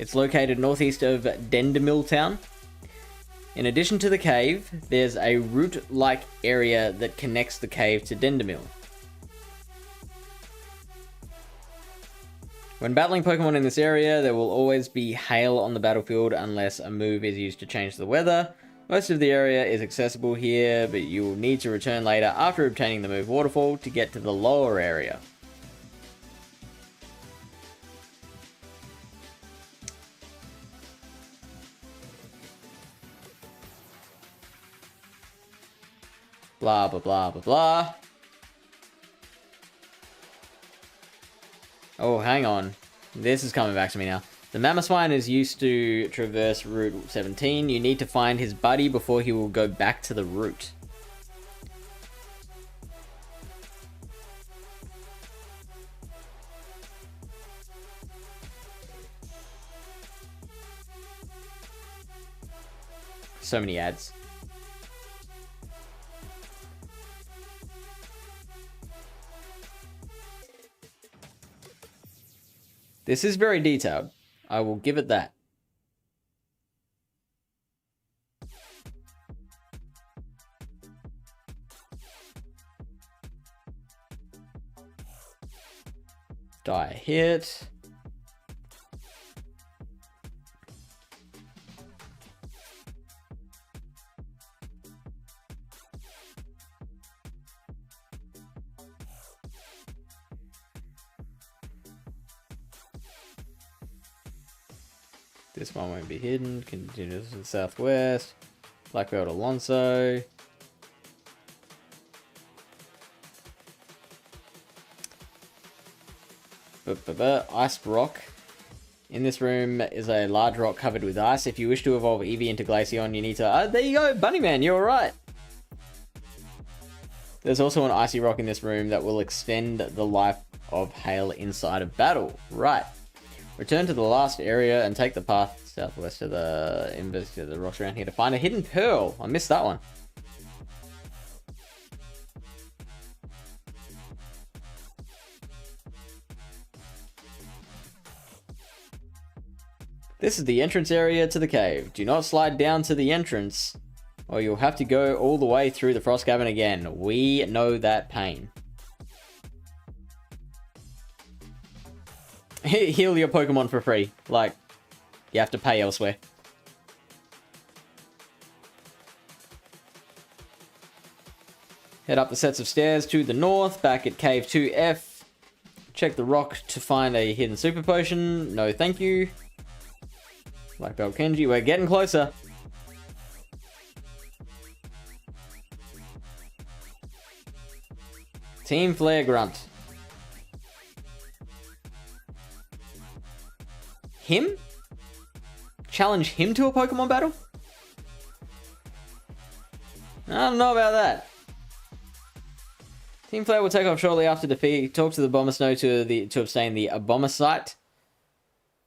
It's located northeast of Dendemil Town. In addition to the cave, there's a root-like area that connects the cave to Dendemil. When battling Pokemon in this area, there will always be hail on the battlefield unless a move is used to change the weather. Most of the area is accessible here, but you will need to return later after obtaining the move Waterfall to get to the lower area. Blah, blah, blah, blah, blah. Oh, hang on. This is coming back to me now. The Mammothswine is used to traverse Route 17. You need to find his buddy before he will go back to the route. So many ads. This is very detailed. I will give it that. Die hit. This one won't be hidden. Continue to the southwest. Black Belt Alonso. Ice rock. In this room is a large rock covered with ice. If you wish to evolve Eevee into Glaceon, you need to... there you go, Bunnyman, you're right. There's also an icy rock in this room that will extend the life of Hail inside of battle. Right. Return to the last area and take the path southwest of the rocks around here to find a hidden pearl. I missed that one. This is the entrance area to the cave. Do not slide down to the entrance, or you'll have to go all the way through the frost cavern again. We know that pain. Heal your Pokemon for free. Like, you have to pay elsewhere. Head up the sets of stairs to the north, back at Cave 2F. Check the rock to find a hidden super potion. No thank you. Black Belt Kenji, we're getting closer. Team Flare Grunt. Him? Challenge him to a Pokemon battle? I don't know about that. Team Flare will take off shortly after defeat. Talk to the Abomasnow to obtain the Abomasite.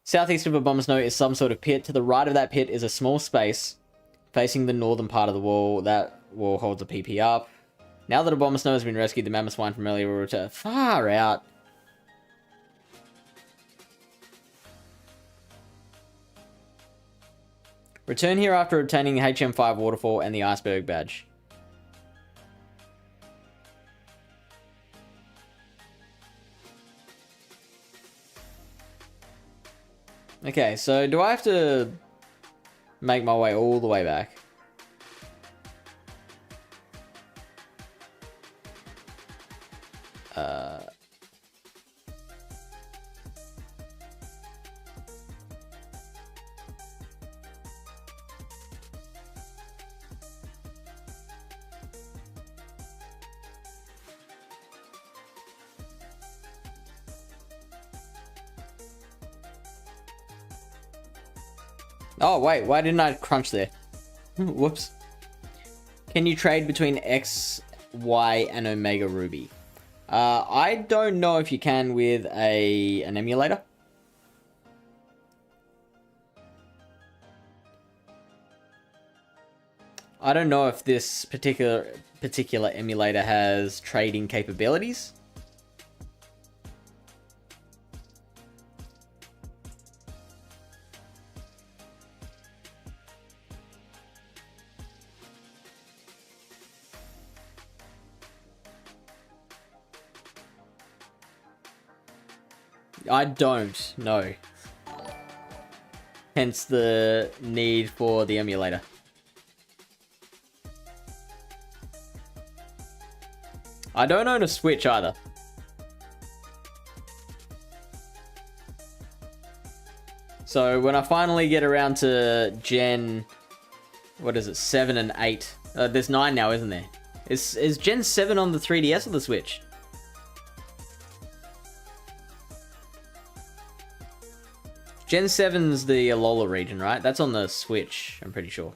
Southeast of Abomasnow is some sort of pit. To the right of that pit is a small space facing the northern part of the wall. That wall holds a PP up. Now that Abomasnow has been rescued, the Mammoth Swine familiar will return. Far out. Return here after obtaining the HM5 Waterfall and the Iceberg Badge. Okay, so do I have to make my way all the way back? Oh, wait, why didn't I crunch there? Whoops. Can you trade between X, Y, and Omega Ruby? I don't know if you can with an emulator. I don't know if this particular emulator has trading capabilities. I don't know. Hence the need for the emulator. I don't own a Switch either. So when I finally get around to Gen... what is it? 7 and 8. There's 9 now, isn't there? Is Gen 7 on the 3DS or the Switch? Gen 7's the Alola region, right? That's on the Switch, I'm pretty sure.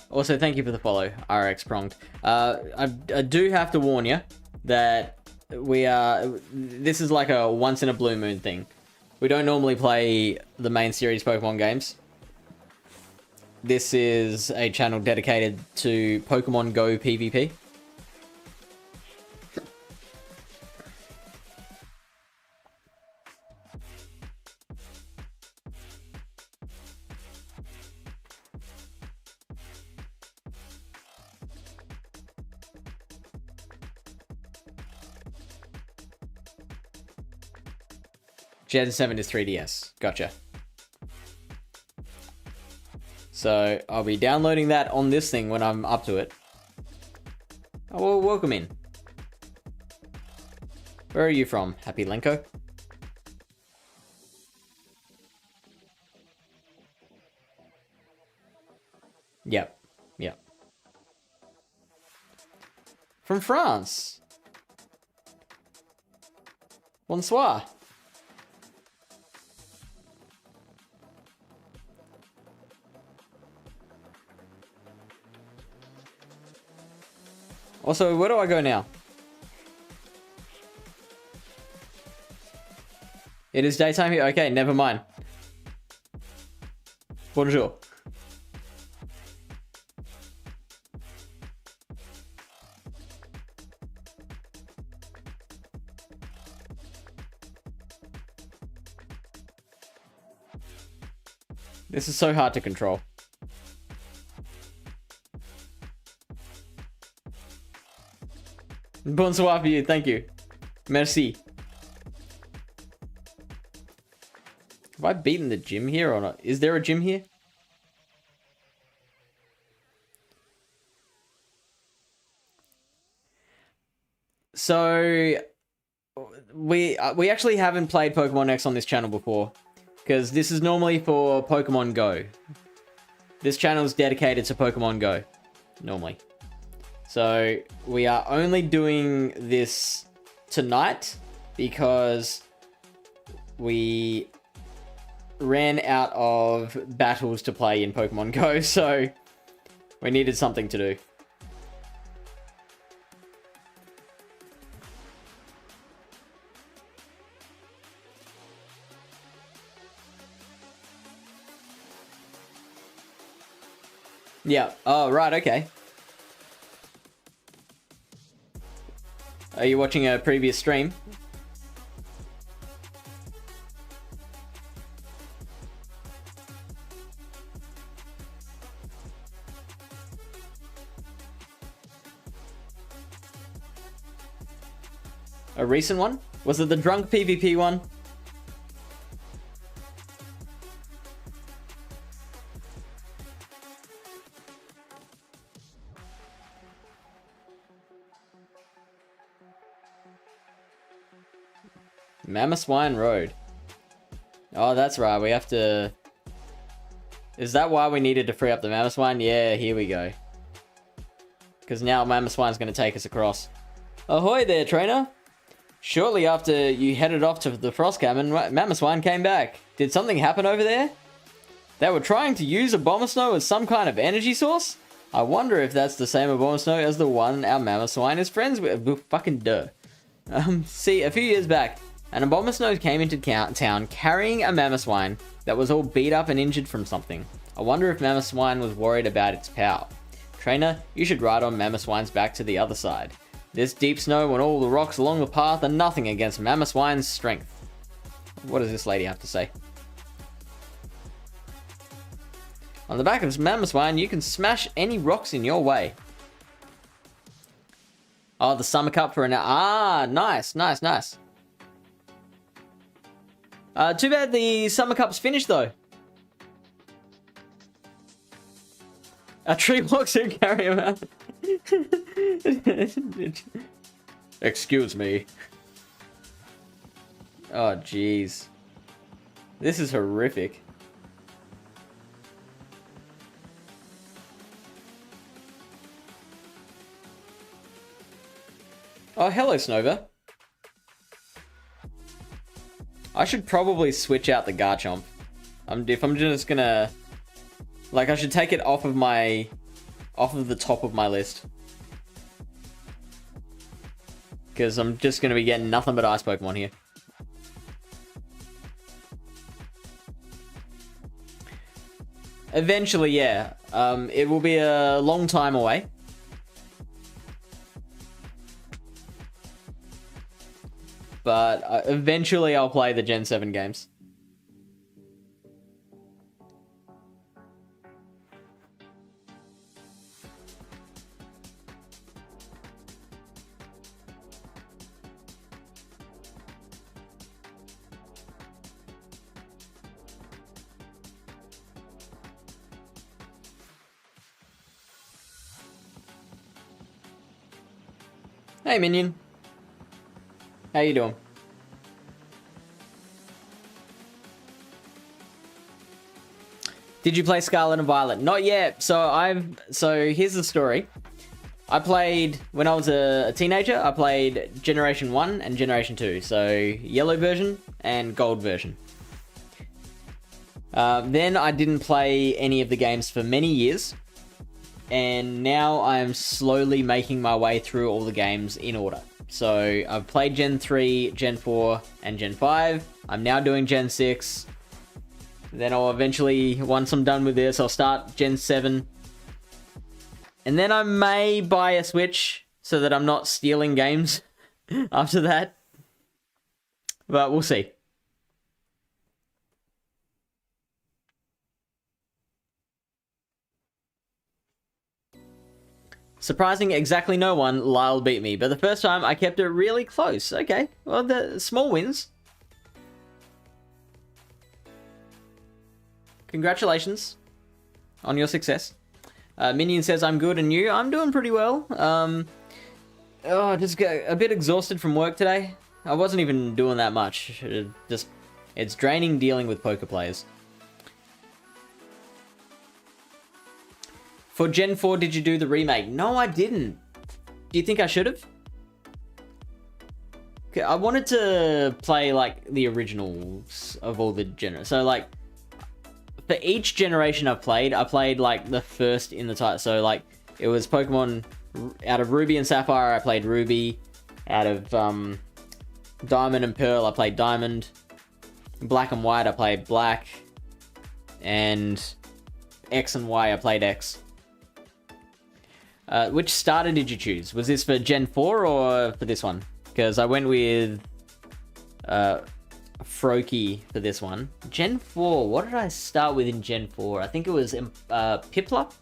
Also, thank you for the follow, RX Pronged. I do have to warn you that this is like a once in a blue moon thing. We don't normally play the main series Pokemon games. This is a channel dedicated to Pokemon Go PvP. Gen 7 is 3DS. Gotcha. So I'll be downloading that on this thing when I'm up to it. Oh, well, welcome in. Where are you from, Happy Lenko? Yep. Yep. From France. Bonsoir. Also, where do I go now? It is daytime here? Okay, never mind. Bonjour. This is so hard to control. Bonsoir for you, thank you. Merci. Have I beaten the gym here or not? Is there a gym here? So we actually haven't played Pokemon X on this channel before, because this is normally for Pokemon Go. This channel is dedicated to Pokemon Go, normally. So we are only doing this tonight because we ran out of battles to play in Pokemon Go, so we needed something to do. Yeah. Oh, right. Okay. Are you watching a previous stream? A recent one? Was it the drunk PvP one? Mamoswine Road. Oh, that's right. We have to... Is that why we needed to free up the Mamoswine? Yeah, here we go. Because now Mamoswine's going to take us across. Ahoy there, trainer. Shortly after you headed off to the Frost Cabin, Mamoswine came back. Did something happen over there? They were trying to use Abomasnow as some kind of energy source? I wonder if that's the same Abomasnow as the one our Mamoswine is friends with. Fucking duh. See, a few years back, an Abomasnow came into town carrying a Mamoswine that was all beat up and injured from something. I wonder if Mamoswine was worried about its power. Trainer, you should ride on Mamoswine's back to the other side. This deep snow and all the rocks along the path are nothing against Mamoswine's strength. What does this lady have to say? On the back of Mamoswine, you can smash any rocks in your way. Oh, the Summer Cup for an... Ah, nice, nice, nice. Too bad the Summer Cup's finished, though. A tree walks who carry him out. Excuse me. Oh, jeez. This is horrific. Oh, hello, Snova. I should probably switch out the Garchomp. If I'm just gonna... Like, I should take it off of the top of my list. Because I'm just gonna be getting nothing but ice Pokemon here. Eventually, yeah. It will be a long time away. But eventually I'll play the Gen 7 games. Hey, Minion. How you doing? Did you play Scarlet and Violet? Not yet. So here's the story. I played, when I was a teenager, I played Generation 1 and Generation 2. So yellow version and gold version. Then I didn't play any of the games for many years. And now I'm slowly making my way through all the games in order. So I've played Gen 3, Gen 4, and Gen 5. I'm now doing Gen 6. Then I'll eventually, once I'm done with this, I'll start Gen 7. And then I may buy a Switch so that I'm not stealing games after that. But we'll see. Surprising exactly no one, Lyle beat me. But the first time, I kept it really close. Okay, well, the small wins. Congratulations on your success. Minion says, I'm good, and you? I'm doing pretty well. Just get a bit exhausted from work today. I wasn't even doing that much. It's draining dealing with poker players. For Gen 4, did you do the remake? No, I didn't. Do you think I should have? Okay, I wanted to play, like, the originals of all the genres. So, like, for each generation I played, like, the first in the title. So, like, it was Pokemon out of Ruby and Sapphire, I played Ruby. Out of Diamond and Pearl, I played Diamond. Black and White, I played Black. And X and Y, I played X. Which starter did you choose? Was this for Gen 4 or for this one? Because I went with Froakie for this one. Gen 4, what did I start with in Gen 4? I think it was Piplup.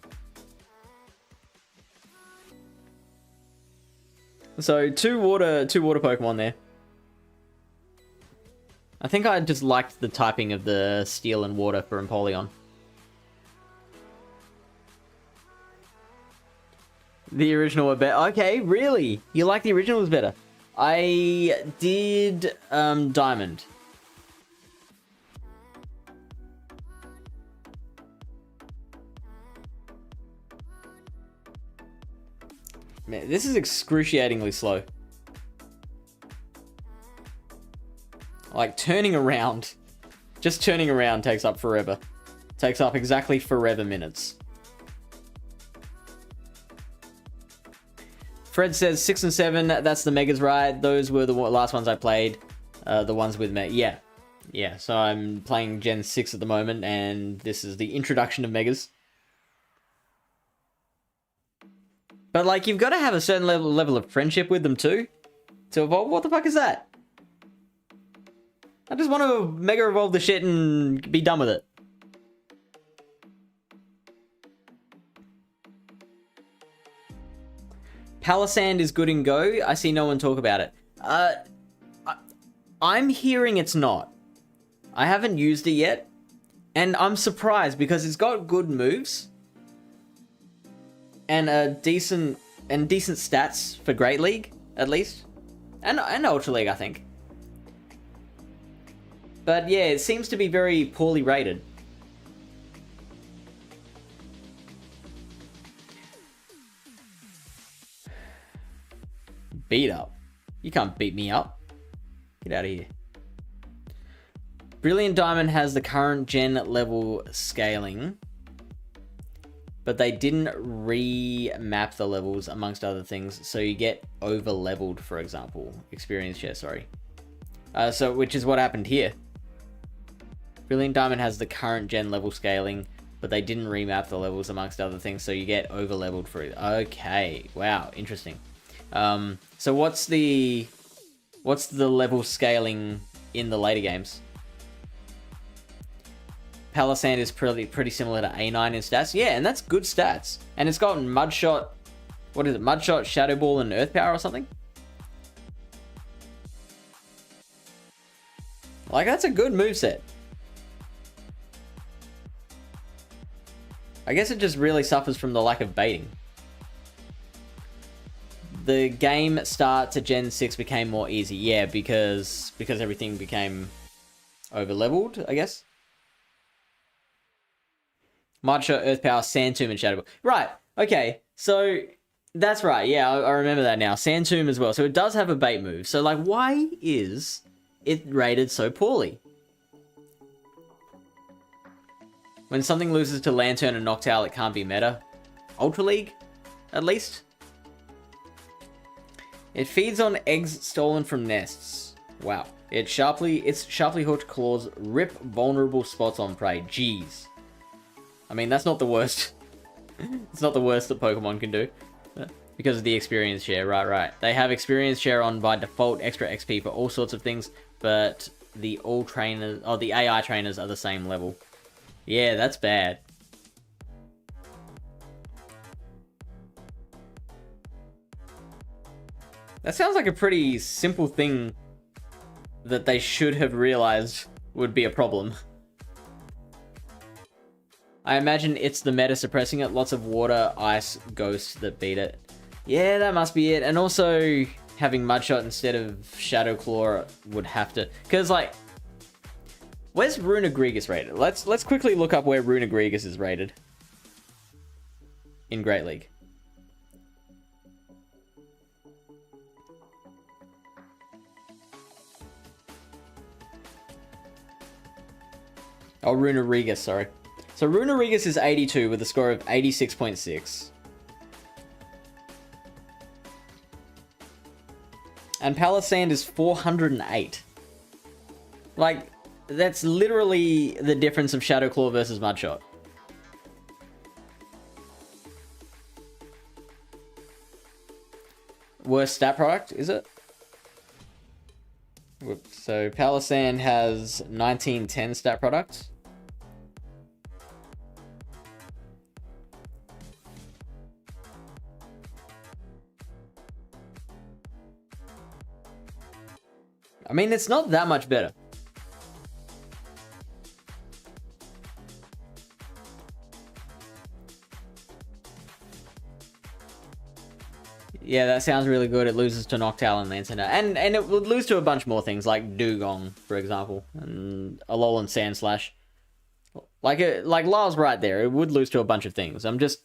So two water Pokemon there. I think I just liked the typing of the Steel and Water for Empoleon. The original were better. Okay, really? You like the original was better? I did Diamond. Man, this is excruciatingly slow. Like, turning around. Just turning around takes up forever. Takes up exactly forever minutes. Fred says 6 and 7, that's the Megas, right? Those were the last ones I played. The ones with Megas. Yeah. Yeah, so I'm playing Gen 6 at the moment, and this is the introduction of Megas. But, like, you've got to have a certain level of friendship with them, too. To evolve. What the fuck is that? I just want to Mega Evolve the shit and be done with it. Palisand is good and go. I see no one talk about it. I'm hearing it's not. I haven't used it yet. And I'm surprised because it's got good moves. And decent stats for Great League, at least. And Ultra League, I think. But yeah, it seems to be very poorly rated. Beat up? You can't beat me up. Get out of here. Brilliant Diamond has the current gen level scaling, but they didn't remap the levels amongst other things, so you get over leveled, for example. Experience share, sorry. Which is what happened here. Brilliant Diamond has the current gen level scaling, but they didn't remap the levels amongst other things, so you get over leveled for it. Okay, wow, interesting. So what's the level scaling in the later games? Palisand is pretty similar to A9 in stats. Yeah, and that's good stats. And it's got Mudshot, what is it? Mudshot, Shadow Ball, and Earth Power or something? Like, that's a good moveset. I guess it just really suffers from the lack of baiting. The game start to Gen 6 became more easy. Yeah, because everything became over-leveled, I guess. Mudshot, Earth Power, Sand Tomb, and Shadow Ball. Right, okay, so that's right. Yeah, I remember that now. Sand Tomb as well. So it does have a bait move. So, like, why is it rated so poorly? When something loses to Lantern and Noctowl, it can't be meta. Ultra League, at least? It feeds on eggs stolen from nests. Wow. Its sharply hooked claws rip vulnerable spots on prey. Jeez. I mean, that's not the worst. It's not the worst that Pokemon can do. Because of the experience share, right. They have experience share on by default, extra XP for all sorts of things, but the AI trainers are the same level. Yeah, that's bad. That sounds like a pretty simple thing that they should have realized would be a problem. I imagine it's the meta suppressing it. Lots of water, ice, ghosts that beat it. Yeah, that must be it. And also having Mudshot instead of Shadow Claw would have to... Because, like... Where's Runegregus rated? Let's quickly look up where Runegregus is rated. In Great League. Oh, Runerigus, sorry. So Runerigus is 82 with a score of 86.6. And Palisand is 408. Like, that's literally the difference of Shadow Claw versus Mudshot. Worst stat product, is it? Whoops. So Palisand has 1910 stat product. I mean, it's not that much better. Yeah, that sounds really good. It loses to Noctowl and Lantern. And it would lose to a bunch more things, like Dugong, for example. And Alolan Sandslash. Like Lars right there. It would lose to a bunch of things. I'm just...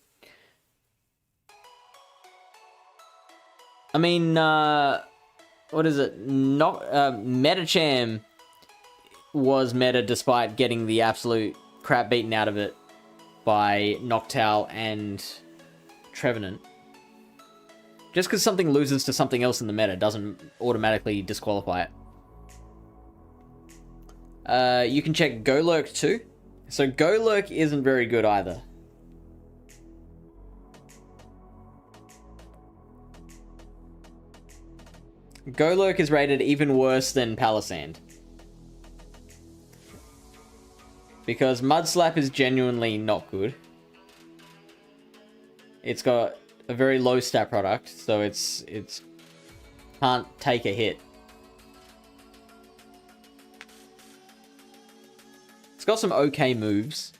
I mean, what is it? Metacham was meta despite getting the absolute crap beaten out of it by Noctowl and Trevenant. Just because something loses to something else in the meta doesn't automatically disqualify it. You can check Golurk too. So Golurk isn't very good either. Golurk is rated even worse than Palisand. Because Mudslap is genuinely not good. It's got a very low stat product, so it's can't take a hit. It's got some okay moves.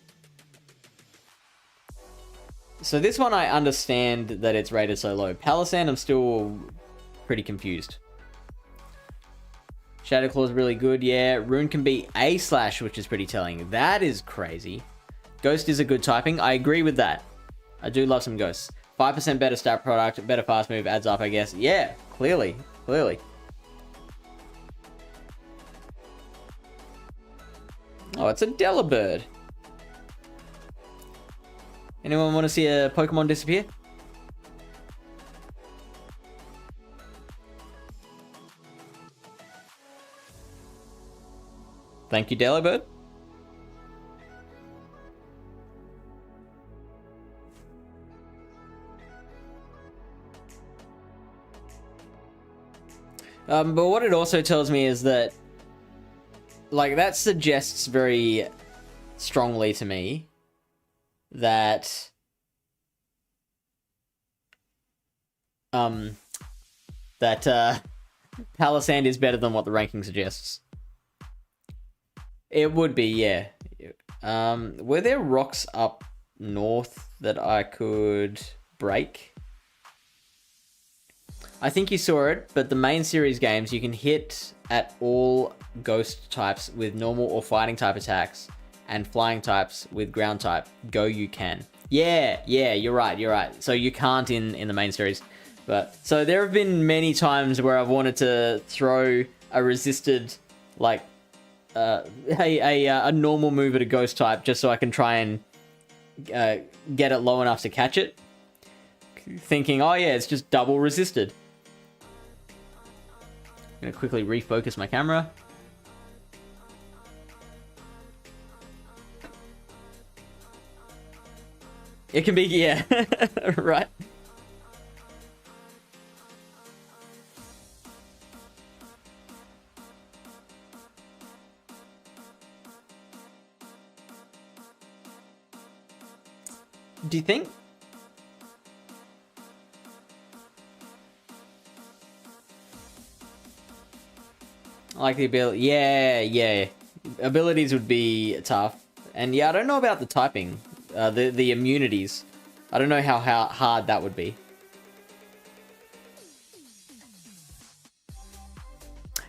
So this one I understand that it's rated so low. Palisand, I'm still pretty confused. Shadow Claw is really good, yeah. Rune can be A slash, which is pretty telling. That is crazy. Ghost is a good typing. I agree with that. I do love some ghosts. 5% better stat product, better fast move, adds up, I guess. Yeah, clearly. Oh, it's a Delibird. Anyone want to see a Pokemon disappear? Thank you, Delibird. But what it also tells me is that, like, that suggests very strongly to me that, Palisand is better than what the ranking suggests. It would be, yeah. Were there rocks up north that I could break? I think you saw it, but the main series games, you can hit at all ghost types with normal or fighting type attacks, and flying types with ground type. Go you can. Yeah, you're right. So you can't in the main series. But so there have been many times where I've wanted to throw a resisted, like, a normal move at a ghost type just so I can try and get it low enough to catch it. Thinking, oh yeah, it's just double resisted. I'm gonna quickly refocus my camera. It can be, yeah, right. Do you think? Like the ability, yeah. Abilities would be tough, and yeah, I don't know about the typing, the immunities. I don't know how hard that would be.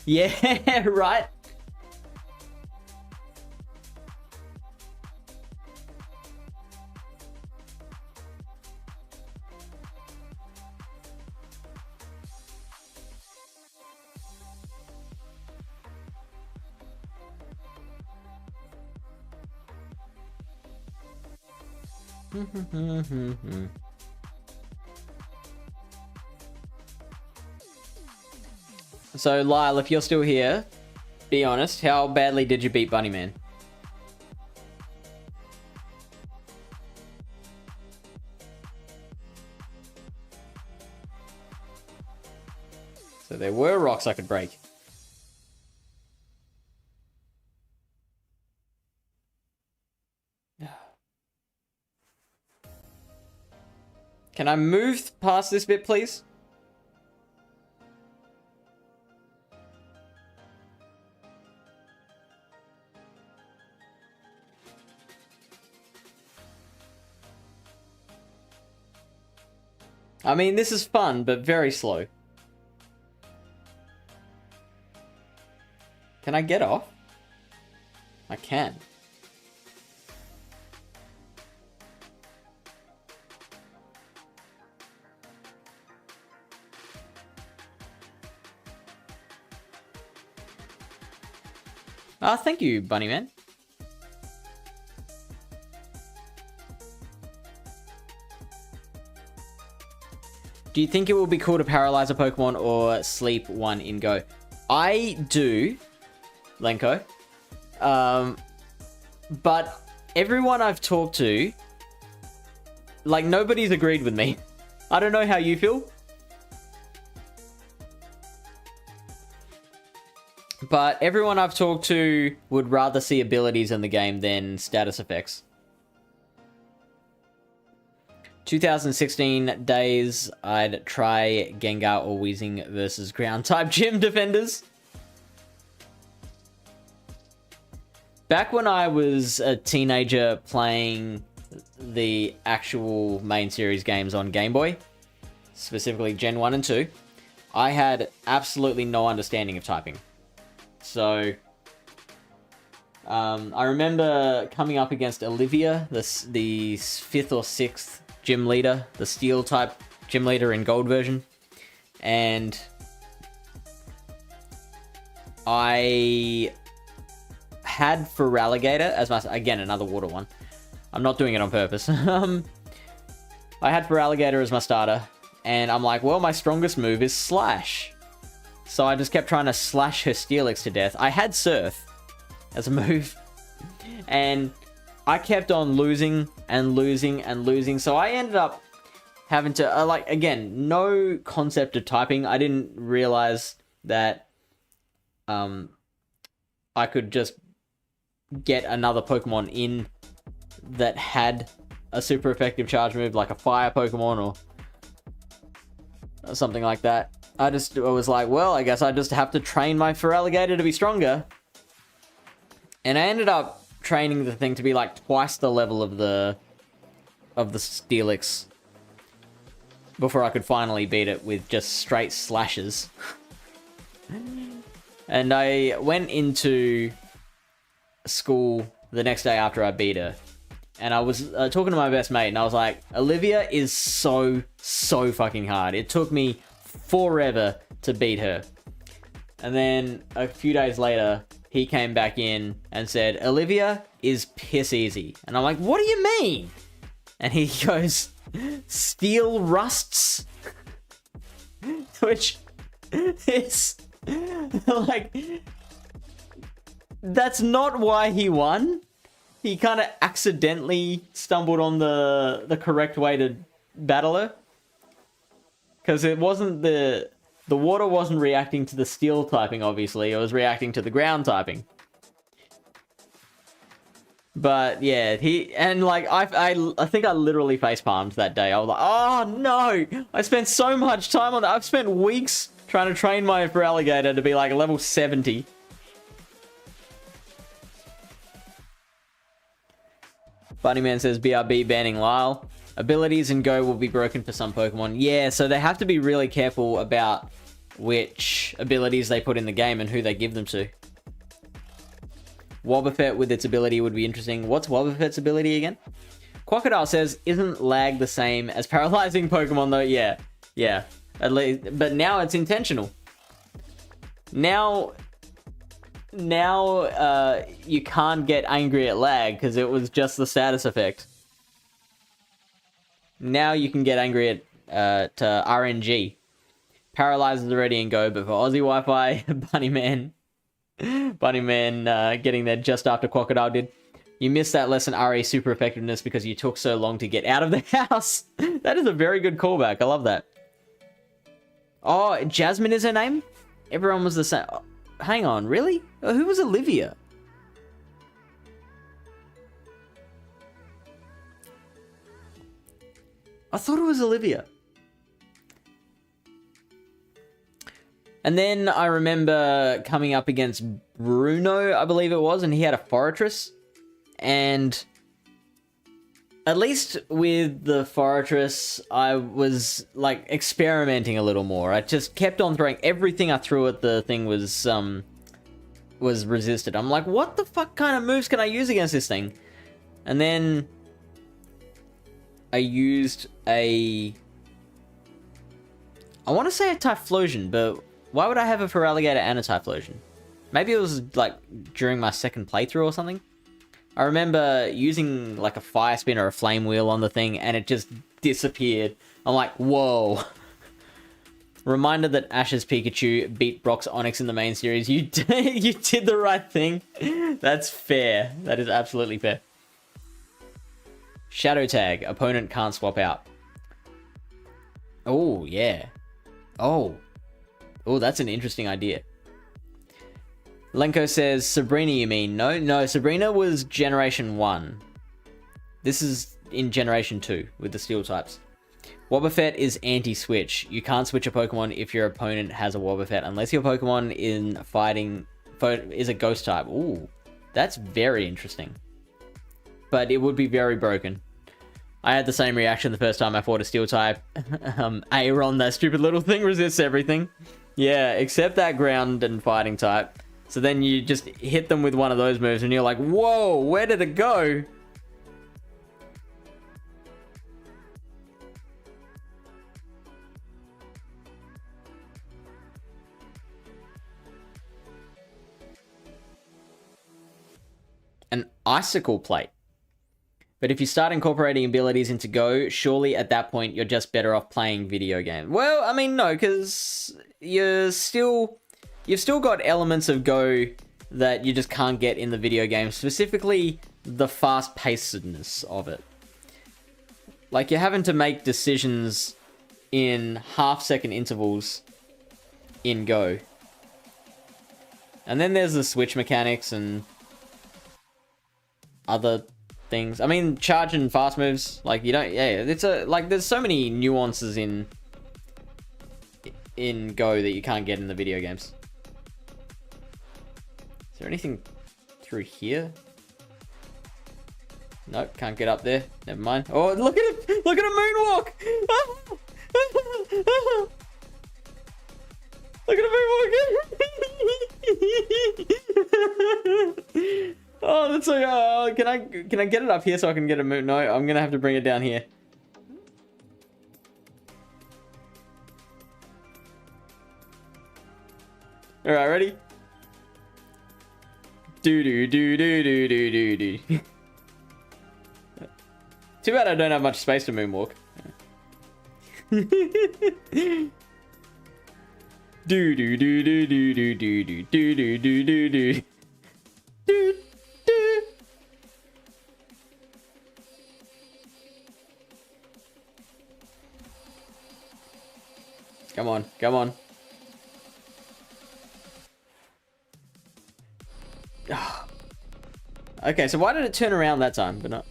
Yeah, right. So, Lyle, if you're still here, be honest, how badly did you beat Bunnyman? So there were rocks I could break. Can I move past this bit, please? I mean, this is fun, but very slow. Can I get off? I can. Ah, thank you, Bunnyman. Do you think it will be cool to paralyze a Pokemon or sleep one in Go? I do, Lenko. But everyone I've talked to, like, nobody's agreed with me. I don't know how you feel. But everyone I've talked to would rather see abilities in the game than status effects. 2016 days, I'd try Gengar or Weezing versus ground-type gym defenders. Back when I was a teenager playing the actual main series games on Game Boy, specifically Gen 1 and 2, I had absolutely no understanding of typing. So, I remember coming up against Olivia, the 5th or 6th gym leader, the steel type gym leader in gold version, and I had Feraligatr as my, again, another water one. I'm not doing it on purpose. I had Feraligatr as my starter, and I'm like, well, my strongest move is Slash. So I just kept trying to slash her Steelix to death. I had Surf as a move, and I kept on losing and losing and losing. So I ended up having to, like, again, no concept of typing. I didn't realize that I could just get another Pokemon in that had a super effective charge move, like a fire Pokemon or something like that. I was like, well, I guess I just have to train my Feraligatr to be stronger. And I ended up training the thing to be like twice the level of the Steelix. before I could finally beat it with just straight slashes. And I went into school the next day after I beat her. And I was talking to my best mate, and I was like, Olivia is so fucking hard. It took me forever to beat her. And then a few days later, he came back in and said, Olivia is piss easy. And I'm like, what do you mean? And he goes, steel rusts? Which is like, that's not why he won. He kind of accidentally stumbled on the correct way to battle her. Because it wasn't the water wasn't reacting to the steel typing, obviously. It was reacting to the ground typing. But yeah, I think I literally facepalmed that day. I was like, oh no! I spent so much time on that. I've spent weeks trying to train my Feraligatr to be like level 70. Bunnyman says BRB banning Lyle. Abilities in Go will be broken for some Pokemon. Yeah, so they have to be really careful about which abilities they put in the game and who they give them to. Wobbuffet with its ability would be interesting. What's Wobbuffet's ability again? Crocodile says, isn't lag the same as paralyzing Pokemon though? Yeah. At least, but now it's intentional. Now you can't get angry at lag because it was just the status effect. Now you can get angry at RNG. Paralyze is already in Go, but for Aussie Wi-Fi, Bunnyman getting there just after Crocodile did. You missed that lesson, RE super effectiveness, because you took so long to get out of the house. That is a very good callback. I love that. Oh, Jasmine is her name? Everyone was the same. Oh, hang on, really? Who was Olivia? I thought it was Olivia. And then I remember coming up against Bruno, I believe it was, and he had a Forretress. And at least with the Forretress, I was like experimenting a little more. I just kept on throwing everything I threw at the thing was resisted. I'm like, what the fuck kind of moves can I use against this thing? And then I used I want to say a Typhlosion, but why would I have a Feraligatr and a Typhlosion? Maybe it was like during my second playthrough or something. I remember using like a Fire Spin or a Flame Wheel on the thing and it just disappeared. I'm like, whoa. Reminder that Ash's Pikachu beat Brock's Onix in the main series. You did the right thing. That's fair. That is absolutely fair. Shadow Tag. Opponent can't swap out. Oh, yeah. Oh, that's an interesting idea. Lenko says, Sabrina, you mean? No, Sabrina was Generation 1. This is in Generation 2 with the Steel types. Wobbuffet is anti-switch. You can't switch a Pokemon if your opponent has a Wobbuffet, unless your Pokemon in fighting is a Ghost type. Ooh, that's very interesting. But it would be very broken. I had the same reaction the first time I fought a Steel type. Aeron, that stupid little thing, resists everything. Yeah, except that ground and fighting type. So then you just hit them with one of those moves and you're like, whoa, where did it go? An Icicle Plate. But if you start incorporating abilities into Go, surely at that point you're just better off playing video games. Well, I mean, no, because you've still got elements of Go that you just can't get in the video game, specifically the fast-pacedness of it. Like, you're having to make decisions in half-second intervals in Go. And then there's the switch mechanics and other things. I mean, charge and fast moves, like, you don't, yeah, it's there's so many nuances in Go that you can't get in the video games. Is there anything through here? Nope, can't get up there. Never mind. Oh, look at it! Look at a moonwalk! Look at him walking. Oh, that's so. Can I get it up here so I can get a move? No, I'm gonna have to bring it down here. All right, ready? Do do do do do do do do. Too bad I don't have much space to moonwalk. Do do do do do do do do do do do do do do. Come on, come on. Okay, so why did it turn around that time, but not?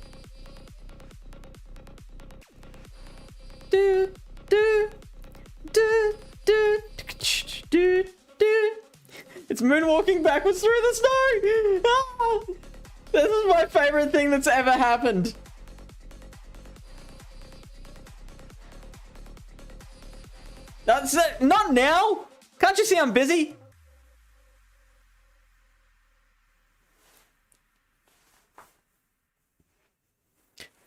Do do do do do do. It's moonwalking backwards through the snow. Ah! This is my favorite thing that's ever happened. That's it. Not now. Can't you see I'm busy?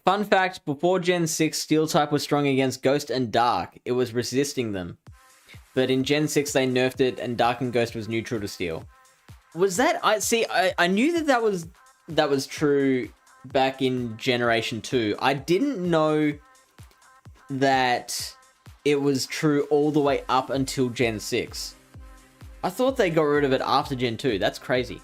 Fun fact, before Gen 6, Steel type was strong against Ghost and Dark. It was resisting them. But in Gen 6, they nerfed it and Dark and Ghost was neutral to Steel. Was that... I knew that was true back in Generation 2. I didn't know that it was true all the way up until Gen 6. I thought they got rid of it after Gen 2. That's crazy.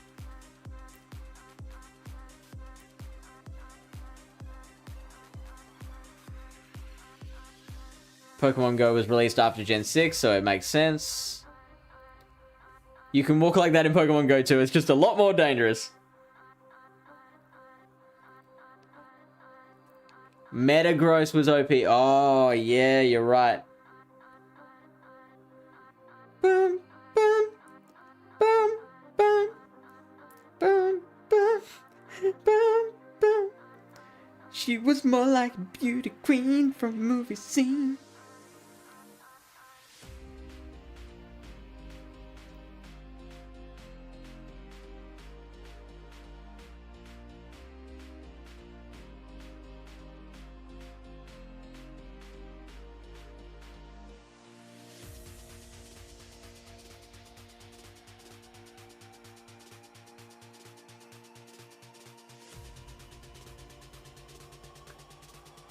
Pokemon Go was released after Gen 6, so it makes sense. You can walk like that in Pokemon Go too. It's just a lot more dangerous. Metagross was OP. Oh, yeah, you're right. Boom, boom, boom, boom, boom, boom, boom, boom. She was more like a beauty queen from a movie scene.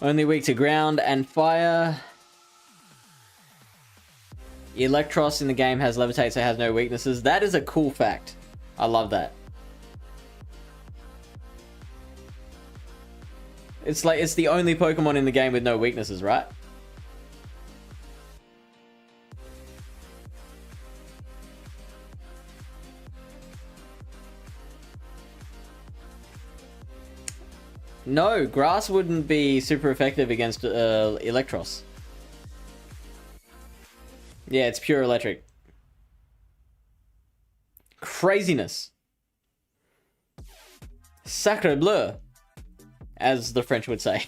Only weak to ground and fire. Electros in the game has levitate, so it has no weaknesses. That is a cool fact. I love that. It's like, it's the only Pokemon in the game with no weaknesses, right? No, grass wouldn't be super effective against Electros. Yeah, it's pure electric. Craziness. Sacre bleu, as the French would say.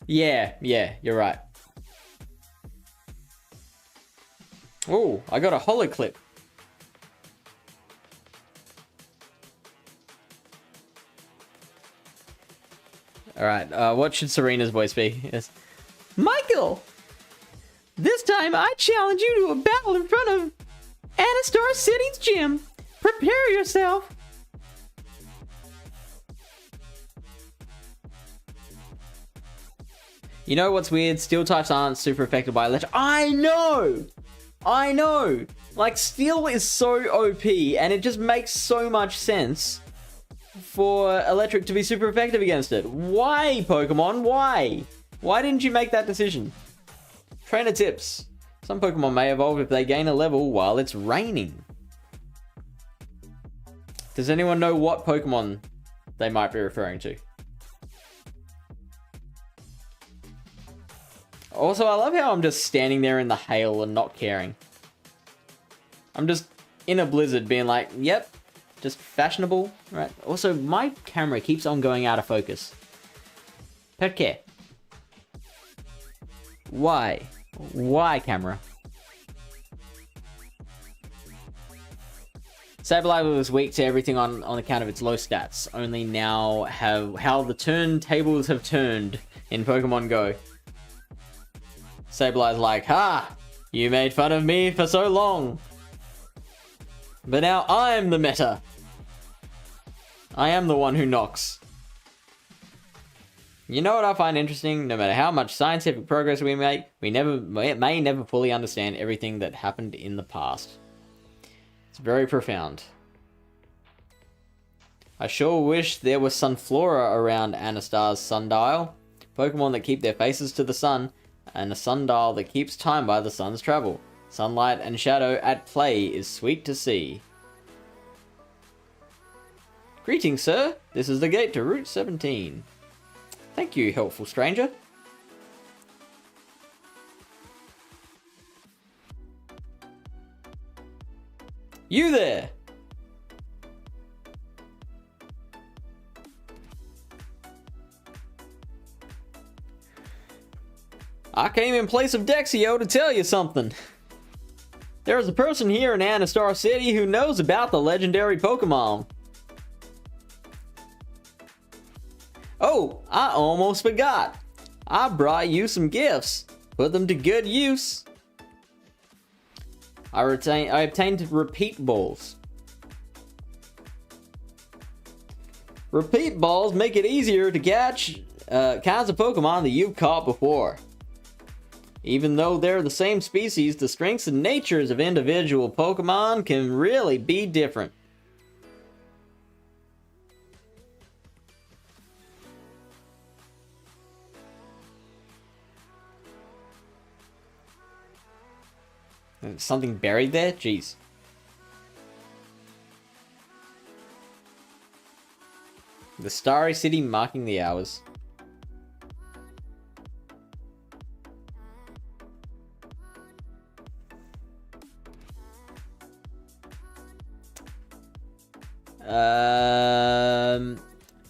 Yeah, you're right. Oh, I got a holo clip. Alright, what should Serena's voice be? Yes. Michael! This time I challenge you to a battle in front of Anastar City's gym. Prepare yourself. You know what's weird? Steel types aren't super affected by electric. I know! Like, Steel is so OP, and it just makes so much sense for electric to be super effective against it. Why, Pokemon? Why? Why didn't you make that decision? Trainer tips. Some Pokemon may evolve if they gain a level while it's raining. Does anyone know what Pokemon they might be referring to? Also, I love how I'm just standing there in the hail and not caring. I'm just in a blizzard being like, yep, just fashionable, right? Also, my camera keeps on going out of focus. Pet care. Why? Why, camera? Sableye was weak to everything on account of its low stats. Only now how the turntables have turned in Pokemon Go. Sableye's like, ha! You made fun of me for so long. But now I'm the meta. I am the one who knocks. You know what I find interesting? No matter how much scientific progress we make, we may never fully understand everything that happened in the past. It's very profound. I sure wish there was Sunflora around Anastar's sundial. Pokemon that keep their faces to the sun, and a sundial that keeps time by the sun's travel. Sunlight and shadow at play is sweet to see. Greetings, sir. This is the gate to Route 17. Thank you, helpful stranger. You there! I came in place of Dexio to tell you something. There is a person here in Anastar City who knows about the legendary Pokemon. Oh, I almost forgot. I brought you some gifts. Put them to good use. I obtained repeat balls. Repeat balls make it easier to catch kinds of Pokemon that you've caught before. Even though they're the same species, the strengths and natures of individual Pokemon can really be different. Something buried there? Jeez. The Starry City marking the hours.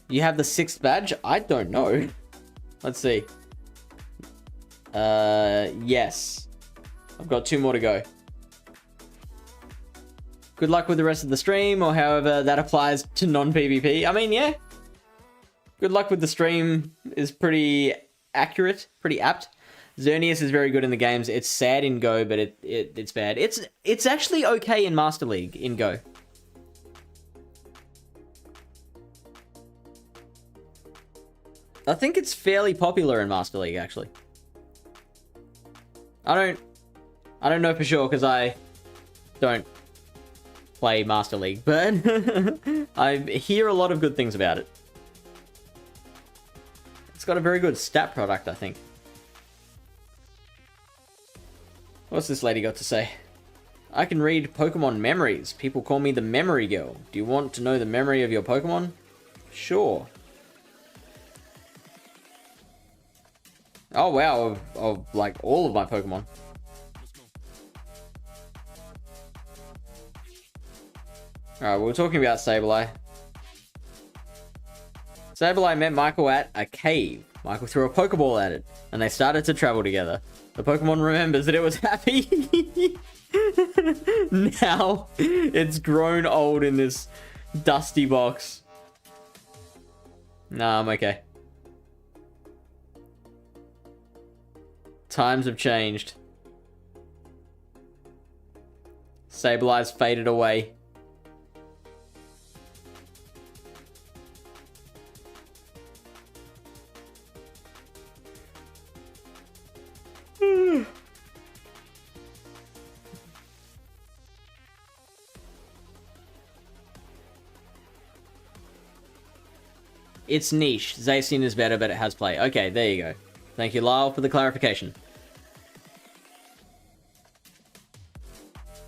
You have the 6th badge? I don't know. Let's see. Yes. I've got 2 more to go. Good luck with the rest of the stream, or however that applies to non-PvP. I mean, yeah. Good luck with the stream is pretty accurate, pretty apt. Xerneas is very good in the games. It's sad in Go, but it's bad. It's actually okay in Master League in Go. I think it's fairly popular in Master League, actually. I don't know for sure, because I don't play Master League, but I hear a lot of good things about it. It's got a very good stat product, I think. What's this lady got to say? I can read Pokemon memories. People call me the memory girl. Do you want to know the memory of your Pokemon? Sure. Oh wow, of like all of my Pokemon. Alright, we were talking about Sableye. Sableye met Michael at a cave. Michael threw a Pokeball at it, and they started to travel together. The Pokemon remembers that it was happy. Now, it's grown old in this dusty box. Nah, I'm okay. Times have changed. Sableye's faded away. It's niche. Zacian is better, but it has play. Okay, there you go. Thank you, Lyle, for the clarification.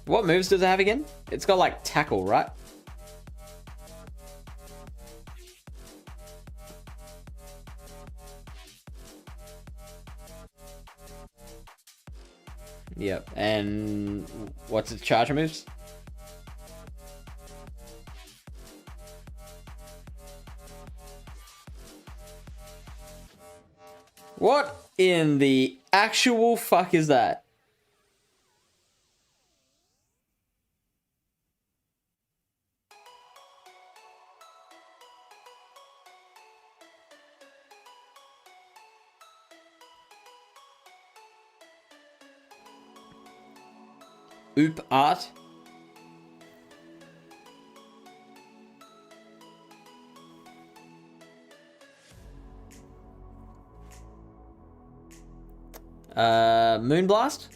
What moves does it have again? It's got, like, tackle, right? Yep. And what's its charge moves? What in the actual fuck is that? Oop art. Moonblast?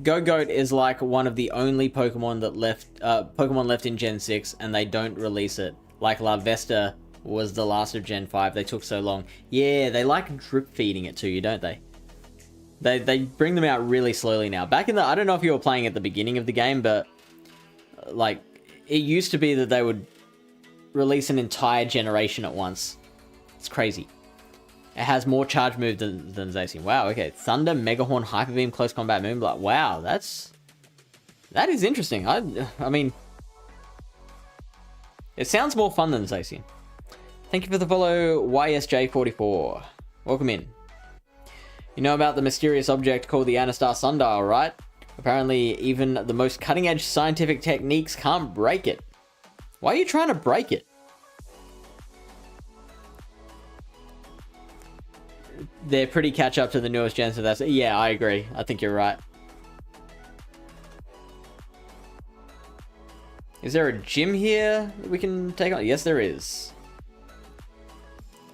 Go-Goat is like one of the only Pokemon that left in Gen 6 and they don't release it. Like Larvesta was the last of Gen 5. They took so long. Yeah, they like drip feeding it to you, don't they? They bring them out really slowly now. Back in the... I don't know if you were playing at the beginning of the game, but... like, it used to be that they would release an entire generation at once. It's crazy. It has more charge move than Zacian. Wow, okay. Thunder, Megahorn, Hyper Beam, Close Combat, Moonblast. Wow, that is interesting. I mean... it sounds more fun than Zacian. Thank you for the follow, YSJ44. Welcome in. You know about the mysterious object called the Anastar Sundial, right? Apparently, even the most cutting-edge scientific techniques can't break it. Why are you trying to break it? They're pretty catch-up to the newest gens, so that's... yeah, I agree. I think you're right. Is there a gym here that we can take on? Yes, there is.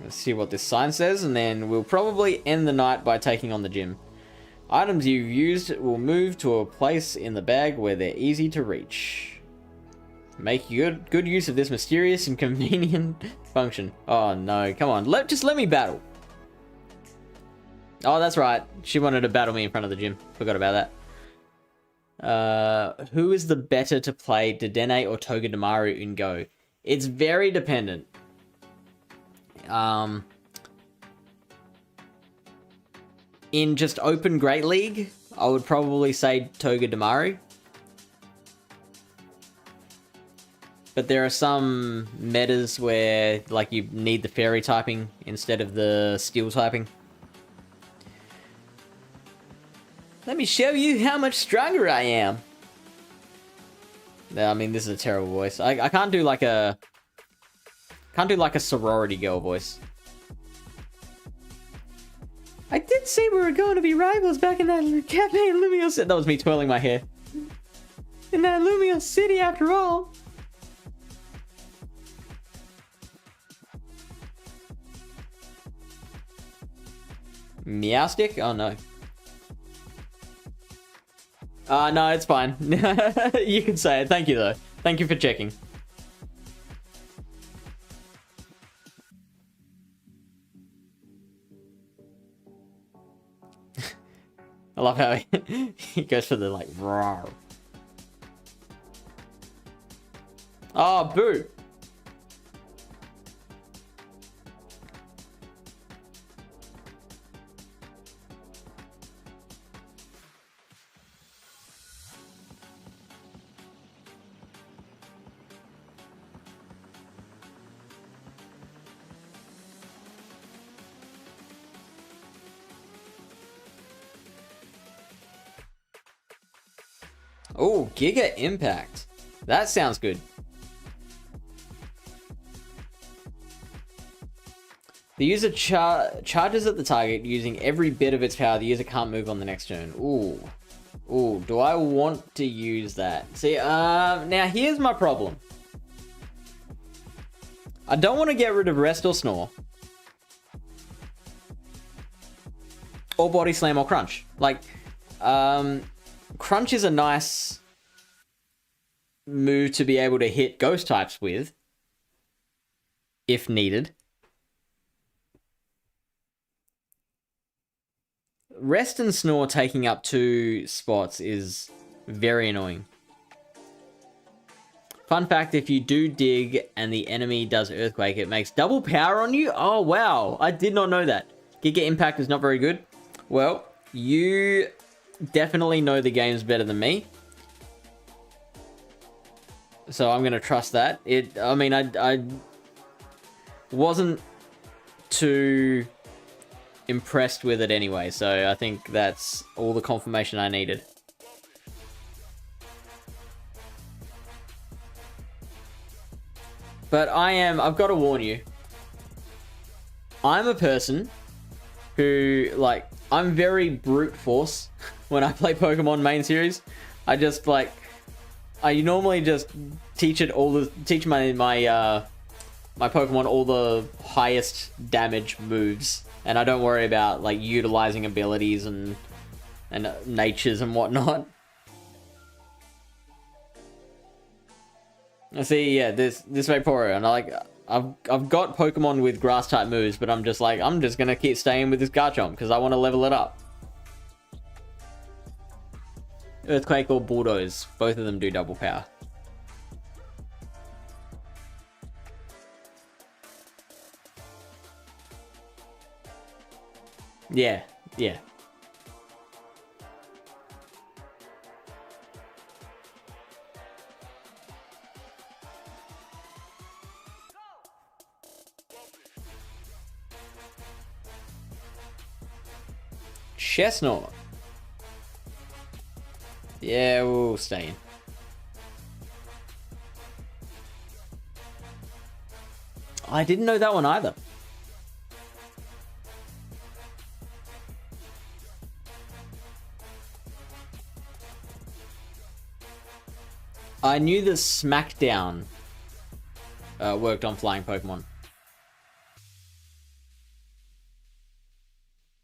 Let's see what this sign says, and then we'll probably end the night by taking on the gym. Items you've used will move to a place in the bag where they're easy to reach. Make good use of this mysterious and convenient function. Oh no, come on. Just let me battle. Oh, that's right. She wanted to battle me in front of the gym. Forgot about that. Who is the better to play, Dedenne or Togedemaru in Go? It's very dependent. In just open Great League, I would probably say Togedemaru. But there are some metas where like you need the fairy typing instead of the steel typing. Let me show you how much stronger I am. I mean, this is a terrible voice. I can't do like a... can't do like a sorority girl voice. I did say we were going to be rivals back in that cafe in Lumio City. That was me twirling my hair. In that Lumio City after all. Meowstick? Oh no. No, it's fine. You can say it. Thank you though. Thank you for checking. I love how he goes for the like roar. Oh, boo. Oh, Giga Impact. That sounds good. The user charges at the target using every bit of its power. The user can't move on the next turn. Ooh. Ooh, do I want to use that? See, now here's my problem. I don't want to get rid of Rest or Snore. Or Body Slam or Crunch. Like, Crunch is a nice move to be able to hit ghost types with, if needed. Rest and Snore taking up 2 spots is very annoying. Fun fact, if you do dig and the enemy does Earthquake, it makes double power on you? Oh, wow. I did not know that. Giga Impact is not very good. Well, you definitely know the games better than me. So I'm going to trust that. I mean, I wasn't too impressed with it anyway, so I think that's all the confirmation I needed. But I've got to warn you, I'm a person who, like, I'm very brute force when I play Pokemon main series. I just, like, I normally just teach my Pokemon all the highest damage moves, and I don't worry about, like, utilizing abilities and natures and whatnot. I see, yeah, this Vaporeon, and I've got Pokemon with grass type moves, but I'm just gonna keep staying with this Garchomp because I want to level it up. Earthquake or Bulldoze, both of them do double power. Yeah. Chestnut. Yeah, we'll stay in. I didn't know that one either. I knew the Smackdown worked on flying Pokemon.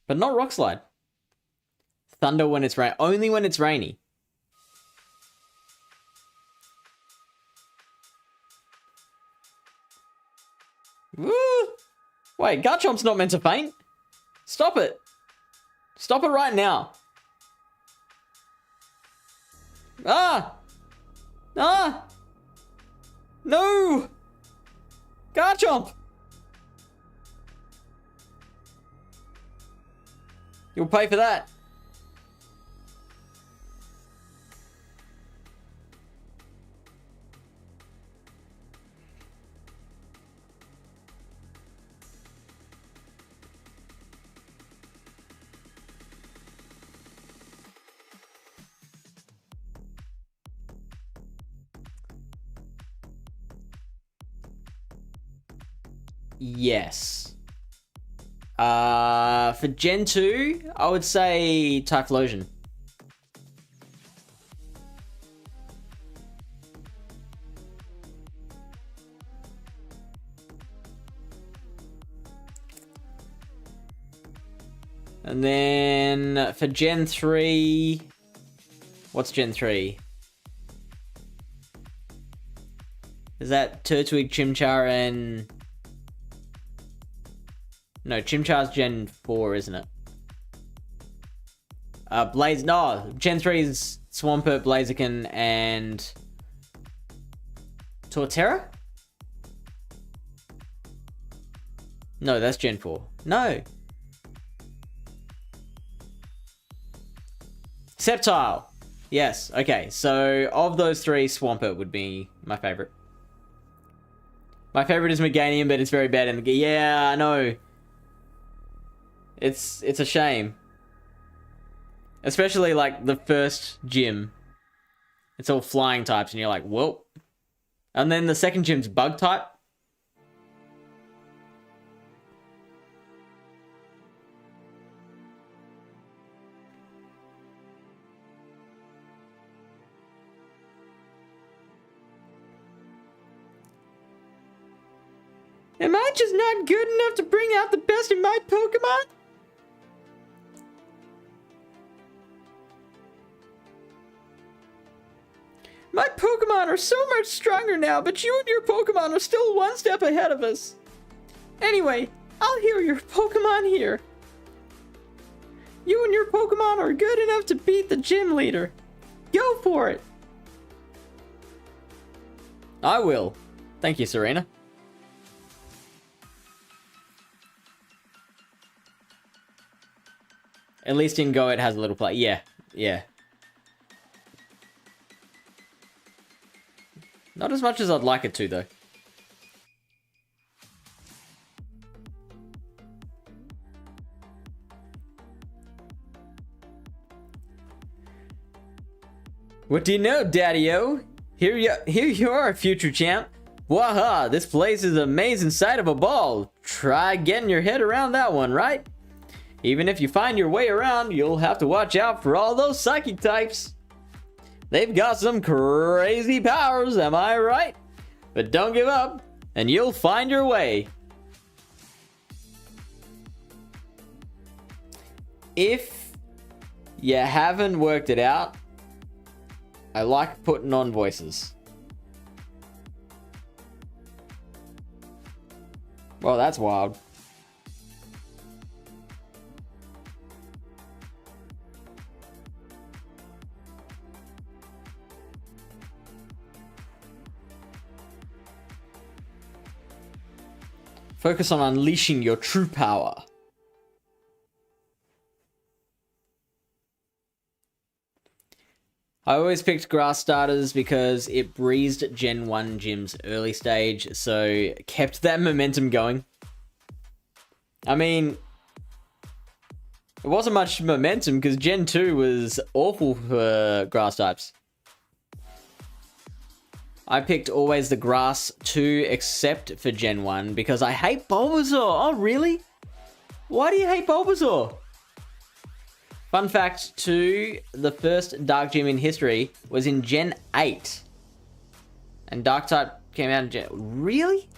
But not Rock Slide. Thunder when it's only when it's rainy. Woo! Wait, Garchomp's not meant to faint? Stop it! Stop it right now! Ah! Ah! No! Garchomp! You'll pay for that. Yes. For Gen 2, I would say Typhlosion. And then for Gen 3, what's Gen 3? Is that Turtwig, Chimchar, and... No, Chimchar's Gen 4, isn't it? Gen 3 is Swampert, Blaziken, and... Torterra? No, that's Gen 4. No! Sceptile! Yes, okay. So, of those three, Swampert would be my favorite. My favorite is Meganium, but it's very bad in the... Yeah, I know. It's a shame. Especially, like, the first gym. It's all flying types, and you're like, whoa. And then the second gym's bug type. Am I just not good enough to bring out the best in my Pokemon? My Pokemon are so much stronger now, but you and your Pokemon are still one step ahead of us. Anyway, I'll hear your Pokemon here. You and your Pokemon are good enough to beat the gym leader. Go for it. I will. Thank you, Serena. At least in Go it has a little play. Yeah. yeah. Not as much as I'd like it to, though. What do you know, Daddy-O? Here you are, future champ. Waha, this place is an amazing sight of a ball. Try getting your head around that one, right? Even if you find your way around, you'll have to watch out for all those psychic types. They've got some crazy powers, am I right? But don't give up, and you'll find your way. If you haven't worked it out, I like putting on voices. Well, that's wild. Focus on unleashing your true power. I always picked grass starters because it breezed Gen 1 gyms early stage, so kept that momentum going. I mean, it wasn't much momentum because Gen 2 was awful for grass types. I picked always the grass 2 except for Gen 1 because I hate Bulbasaur. Oh, really? Why do you hate Bulbasaur? Fun fact, too, the first Dark Gym in history was in Gen 8. And Dark type came out in Gen... Really?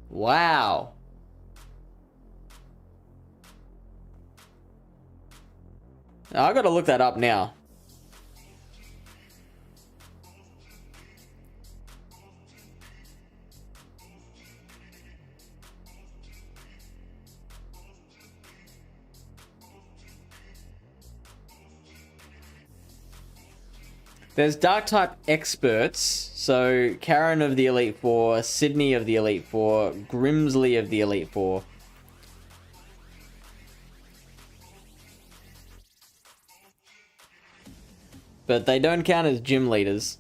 Wow. I gotta look that up now. There's Dark type experts, so Karen of the Elite Four, Sydney of the Elite Four, Grimsley of the Elite Four. But they don't count as gym leaders.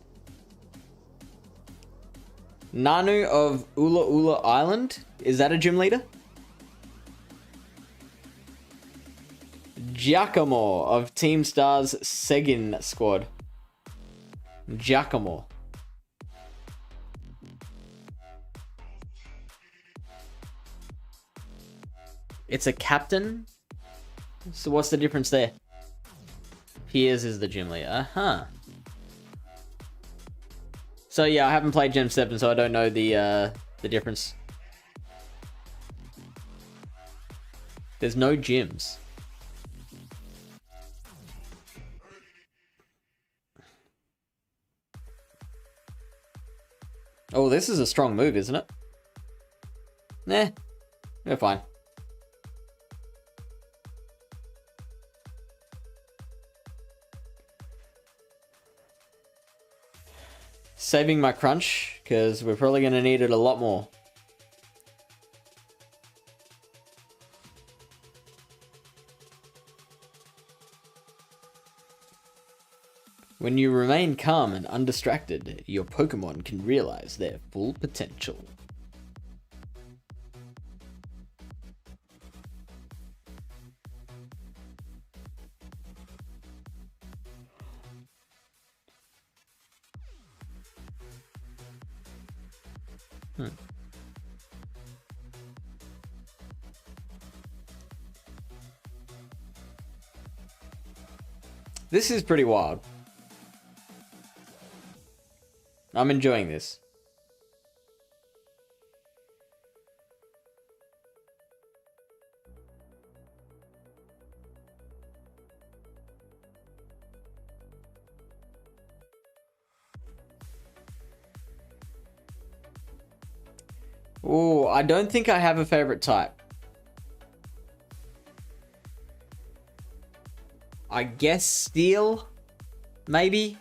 Nanu of Ula Ula Island, is that a gym leader? Giacomo of Team Star's Segin squad. Giacomo. It's a captain? So what's the difference there? Piers is the gym leader. Uh-huh. So yeah, I haven't played Gen 7, so I don't know the difference. There's no gyms. Oh, this is a strong move, isn't it? Nah, we're fine. Saving my crunch, because we're probably going to need it a lot more. When you remain calm and undistracted, your Pokemon can realize their full potential. This is pretty wild. I'm enjoying this. Oh, I don't think I have a favorite type. I guess Steel, maybe?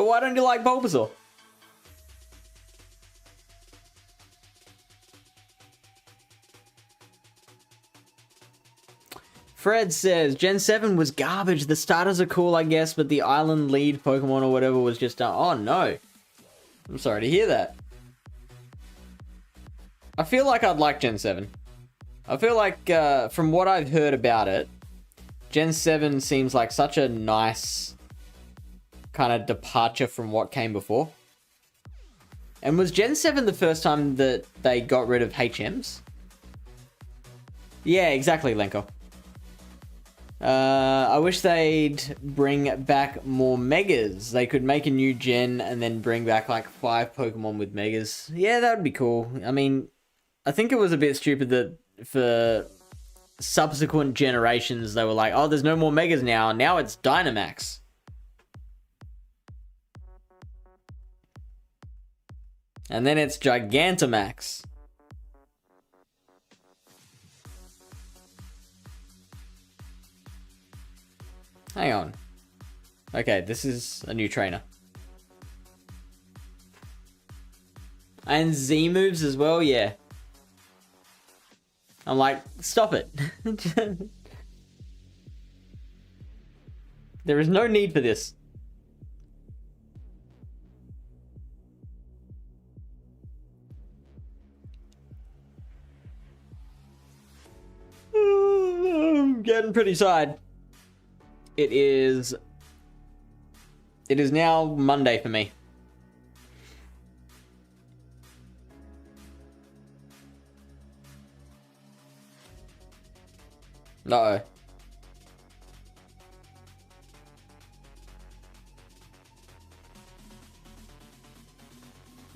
But why don't you like Bulbasaur? Fred says, Gen 7 was garbage. The starters are cool, I guess, but the island lead Pokemon or whatever was just... oh, no. I'm sorry to hear that. I feel like I'd like Gen 7. I feel like, from what I've heard about it, Gen 7 seems like such a nice kind of departure from what came before. And was Gen 7 the first time that they got rid of HMs? Yeah, exactly, Lenko. I wish they'd bring back more Megas. They could make a new gen and then bring back like 5 Pokemon with Megas. Yeah, that would be cool. I mean, I think it was a bit stupid that for subsequent generations they were like, oh, there's no more Megas now. Now it's Dynamax. And then it's Gigantamax. Hang on. Okay, this is a new trainer. And Z moves as well, yeah. I'm like, stop it. There is no need for this. I'm getting pretty tired. It is now Monday for me. Uh-oh.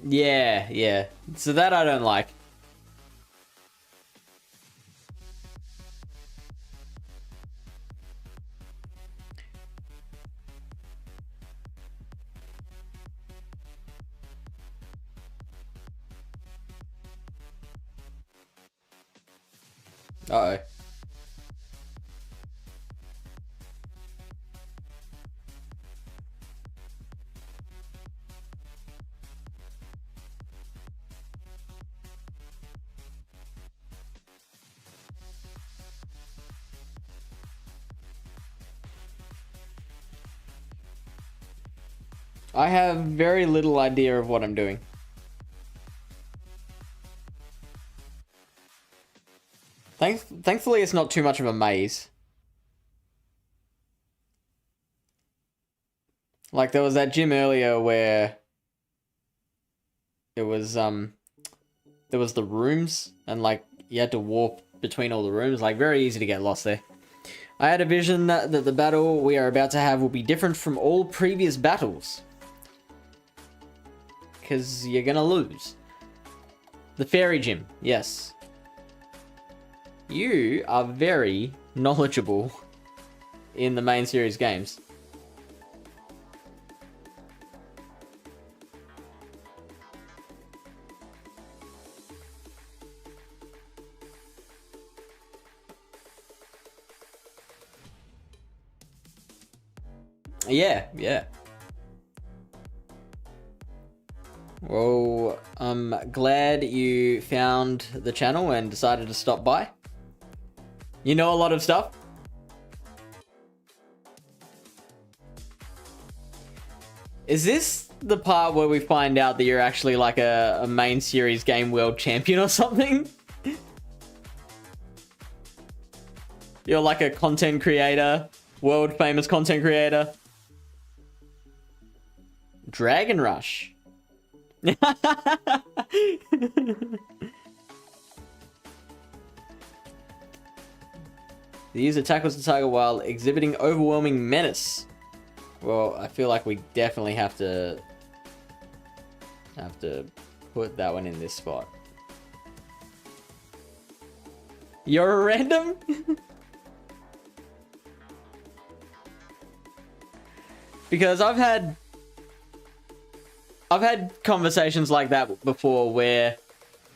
Yeah, yeah. So that I don't like. Uh-oh. I have very little idea of what I'm doing. Thankfully, it's not too much of a maze. Like, there was that gym earlier where it was, there was the rooms, and, like, you had to walk between all the rooms. Like, very easy to get lost there. I had a vision that the battle we are about to have will be different from all previous battles. Because you're gonna lose. The fairy gym, yes. You are very knowledgeable in the main series games. Yeah, yeah. Well, I'm glad you found the channel and decided to stop by. You know a lot of stuff. Is this the part where we find out that you're actually like a main series game world champion or something? You're like a content creator, world famous content creator. Dragon Rush. The user tackles the target while exhibiting overwhelming menace. Well, I feel like we definitely have to put that one in this spot. You're a random? Because I've had conversations like that before where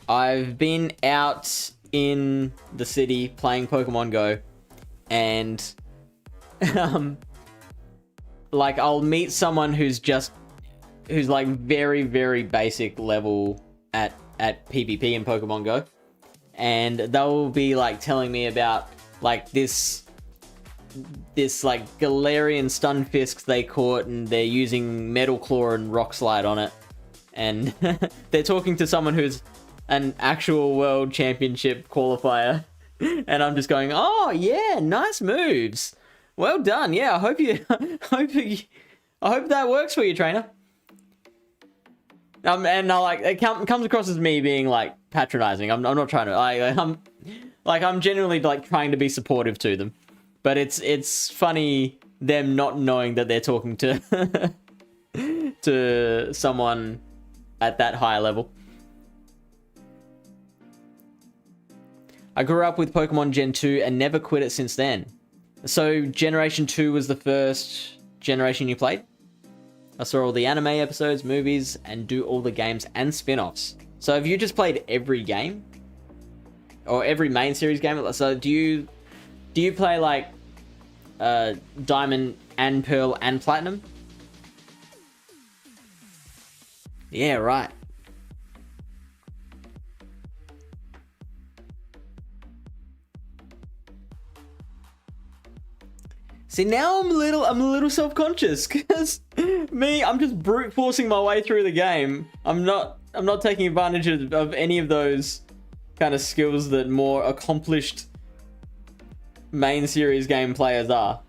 I've been out in the city playing Pokemon Go and like I'll meet someone who's just who's like very, very basic level at PvP in Pokemon Go. And they'll be like telling me about like this like Galarian Stunfisk they caught, and they're using Metal Claw and Rock Slide on it. And they're talking to someone who's an actual world championship qualifier. And I'm just going, oh yeah, nice moves. Well done. Yeah, I hope that works for you, trainer. And I like it comes across as me being like patronizing. I'm not trying to. I'm genuinely like trying to be supportive to them, but it's funny them not knowing that they're talking to to someone at that high level. I grew up with Pokemon Gen 2 and never quit it since then. So Generation 2 was the first generation you played? I saw all the anime episodes, movies, and do all the games and spin-offs. So have you just played every game? Or every main series game? So do you play like Diamond and Pearl and Platinum? Yeah, right. See, now I'm a little self-conscious, because I'm just brute forcing my way through the game. I'm not taking advantage of any of those kind of skills that more accomplished main series game players are.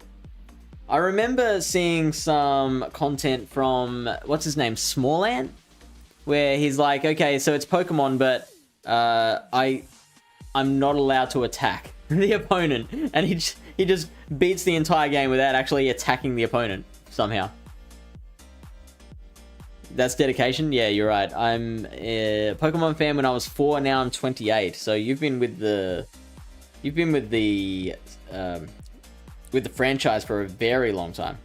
I remember seeing some content from, what's his name, Smallant, where he's like, okay, so it's Pokemon, but I'm not allowed to attack the opponent, and he just beats the entire game without actually attacking the opponent somehow. That's dedication. Yeah, you're right. I'm a Pokemon fan when I was 4. Now I'm 28. So you've been with the franchise for a very long time.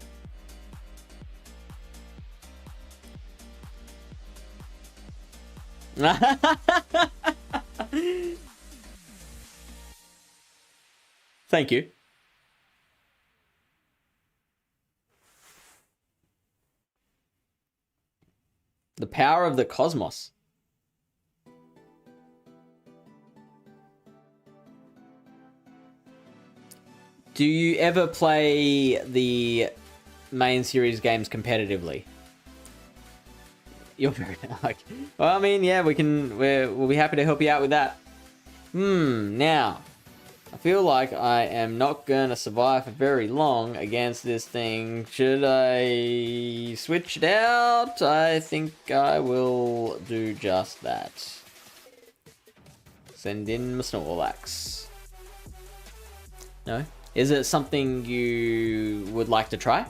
Thank you. The power of the cosmos. Do you ever play the main series games competitively? You're very like, well, I mean, yeah, we'll be happy to help you out with that. Now, I feel like I am not gonna survive for very long against this thing. Should I switch it out? I think I will do just that. Send in my Snorlax. No? Is it something you would like to try?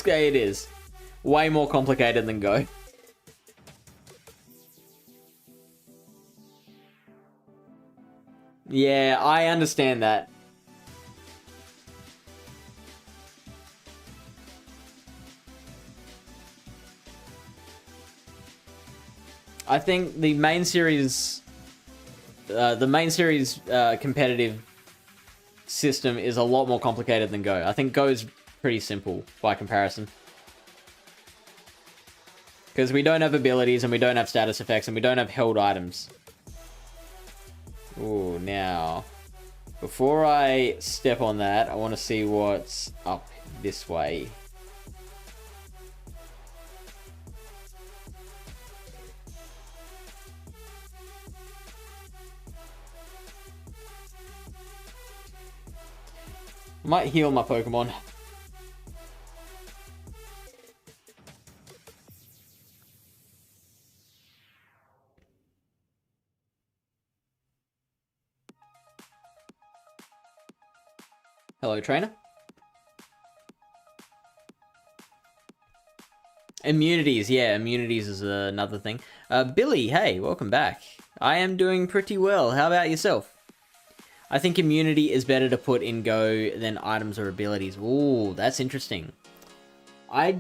It is way more complicated than Go. Yeah, I understand that. I think the main series competitive system is a lot more complicated than Go. I think Go is pretty simple by comparison. Because we don't have abilities, and we don't have status effects, and we don't have held items. Ooh, now, before I step on that, I want to see what's up this way. Might heal my Pokemon. Hello, trainer. Immunities, yeah, immunities is another thing. Billy, hey, welcome back. I am doing pretty well. How about yourself? I think immunity is better to put in Go than items or abilities. Ooh, that's interesting. I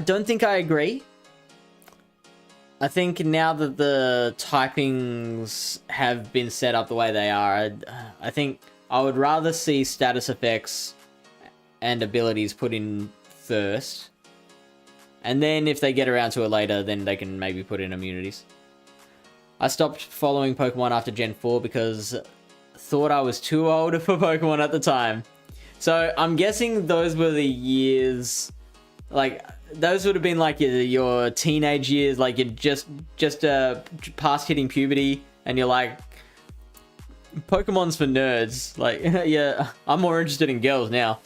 don't think I agree. I think now that the typings have been set up the way they are, I think I would rather see status effects and abilities put in first. And then if they get around to it later, then they can maybe put in immunities. I stopped following Pokemon after Gen 4 because thought I was too old for Pokemon at the time. So I'm guessing those were the years, like, those would have been like your teenage years, like you're just past hitting puberty, and you're like, Pokemon's for nerds. Like, yeah, I'm more interested in girls now.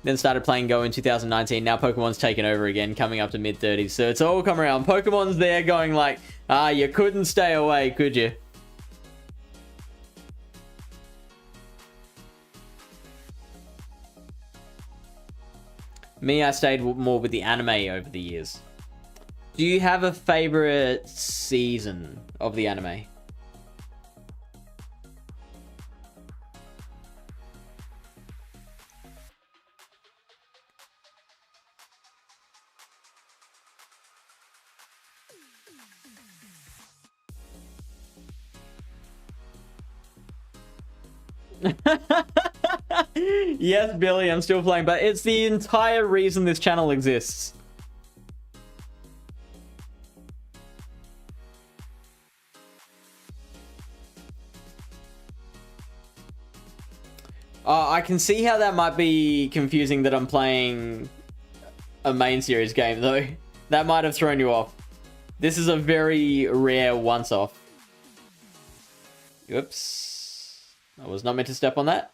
Then started playing Go in 2019. Now Pokemon's taken over again, coming up to mid-30s. So it's all come around. Pokemon's there going like, you couldn't stay away, could you? Me, I stayed more with the anime over the years. Do you have a favorite season of the anime? Yes, Billy, I'm still playing, but it's the entire reason this channel exists. I can see how that might be confusing that I'm playing a main series game, though. That might have thrown you off. This is a very rare once-off. Oops. I was not meant to step on that.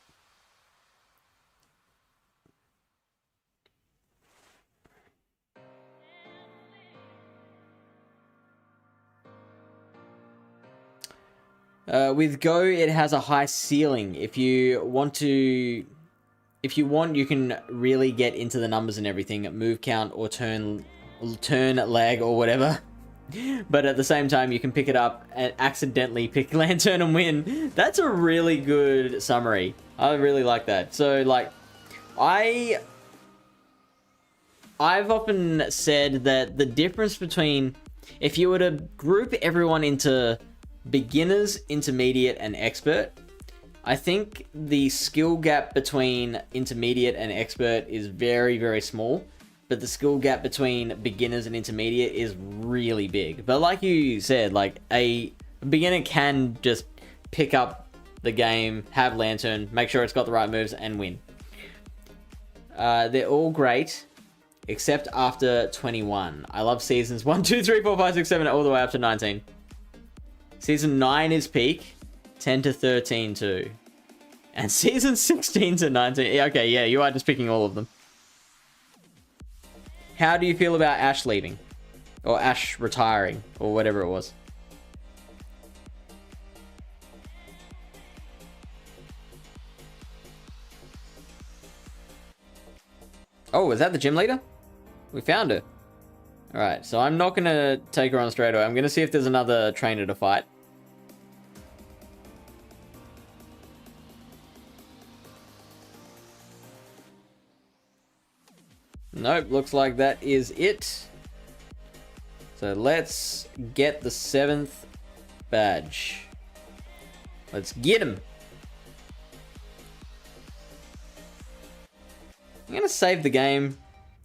With Go, it has a high ceiling. If you want, you can really get into the numbers and everything, move count or turn lag or whatever. But at the same time, you can pick it up and accidentally pick Lantern and win. That's a really good summary. I really like that. So, like, I've often said that the difference between, if you were to group everyone into beginners, intermediate, and expert, I think the skill gap between intermediate and expert is very, very small, but the skill gap between beginners and intermediate is really big. But like you said, like, a beginner can just pick up the game, have Lantern, make sure it's got the right moves, and win. They're all great, except after 21. I love seasons 1, 2, 3, 4, 5, 6, 7, all the way up to 19. Season 9 is peak, 10 to 13 too. And season 16 to 19. Okay, yeah, you are just picking all of them. How do you feel about Ash leaving? Or Ash retiring, or whatever it was. Oh, is that the gym leader? We found her. Alright, so I'm not going to take her on straight away. I'm going to see if there's another trainer to fight. Nope, looks like that is it. So let's get the 7th badge. Let's get him. I'm going to save the game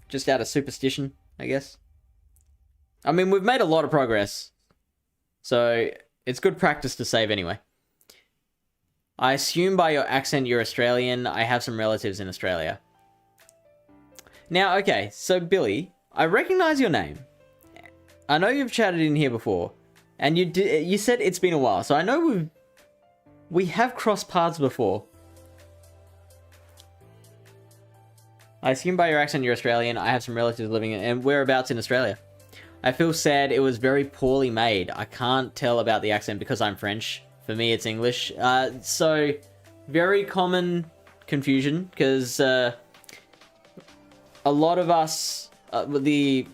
just out of superstition, I guess. I mean, we've made a lot of progress, so it's good practice to save anyway. I assume by your accent you're Australian. I have some relatives in Australia. Now, okay, so Billy, I recognize your name. I know you've chatted in here before, and you said it's been a while, so I know we have crossed paths before. I assume by your accent you're Australian. I have some relatives living in, and whereabouts in Australia? I feel sad it was very poorly made. I can't tell about the accent because I'm French. For me, it's English. So, very common confusion, because a lot of us, the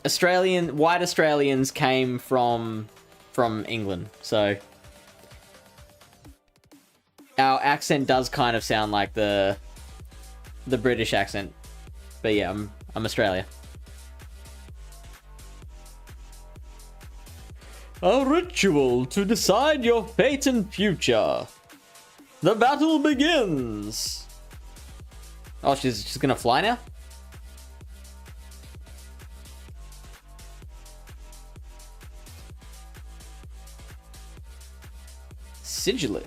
white Australians came from England. So, our accent does kind of sound like the British accent. But yeah, I'm Australia. A ritual to decide your fate and future. The battle begins. Oh, she's gonna fly now? Sigilid.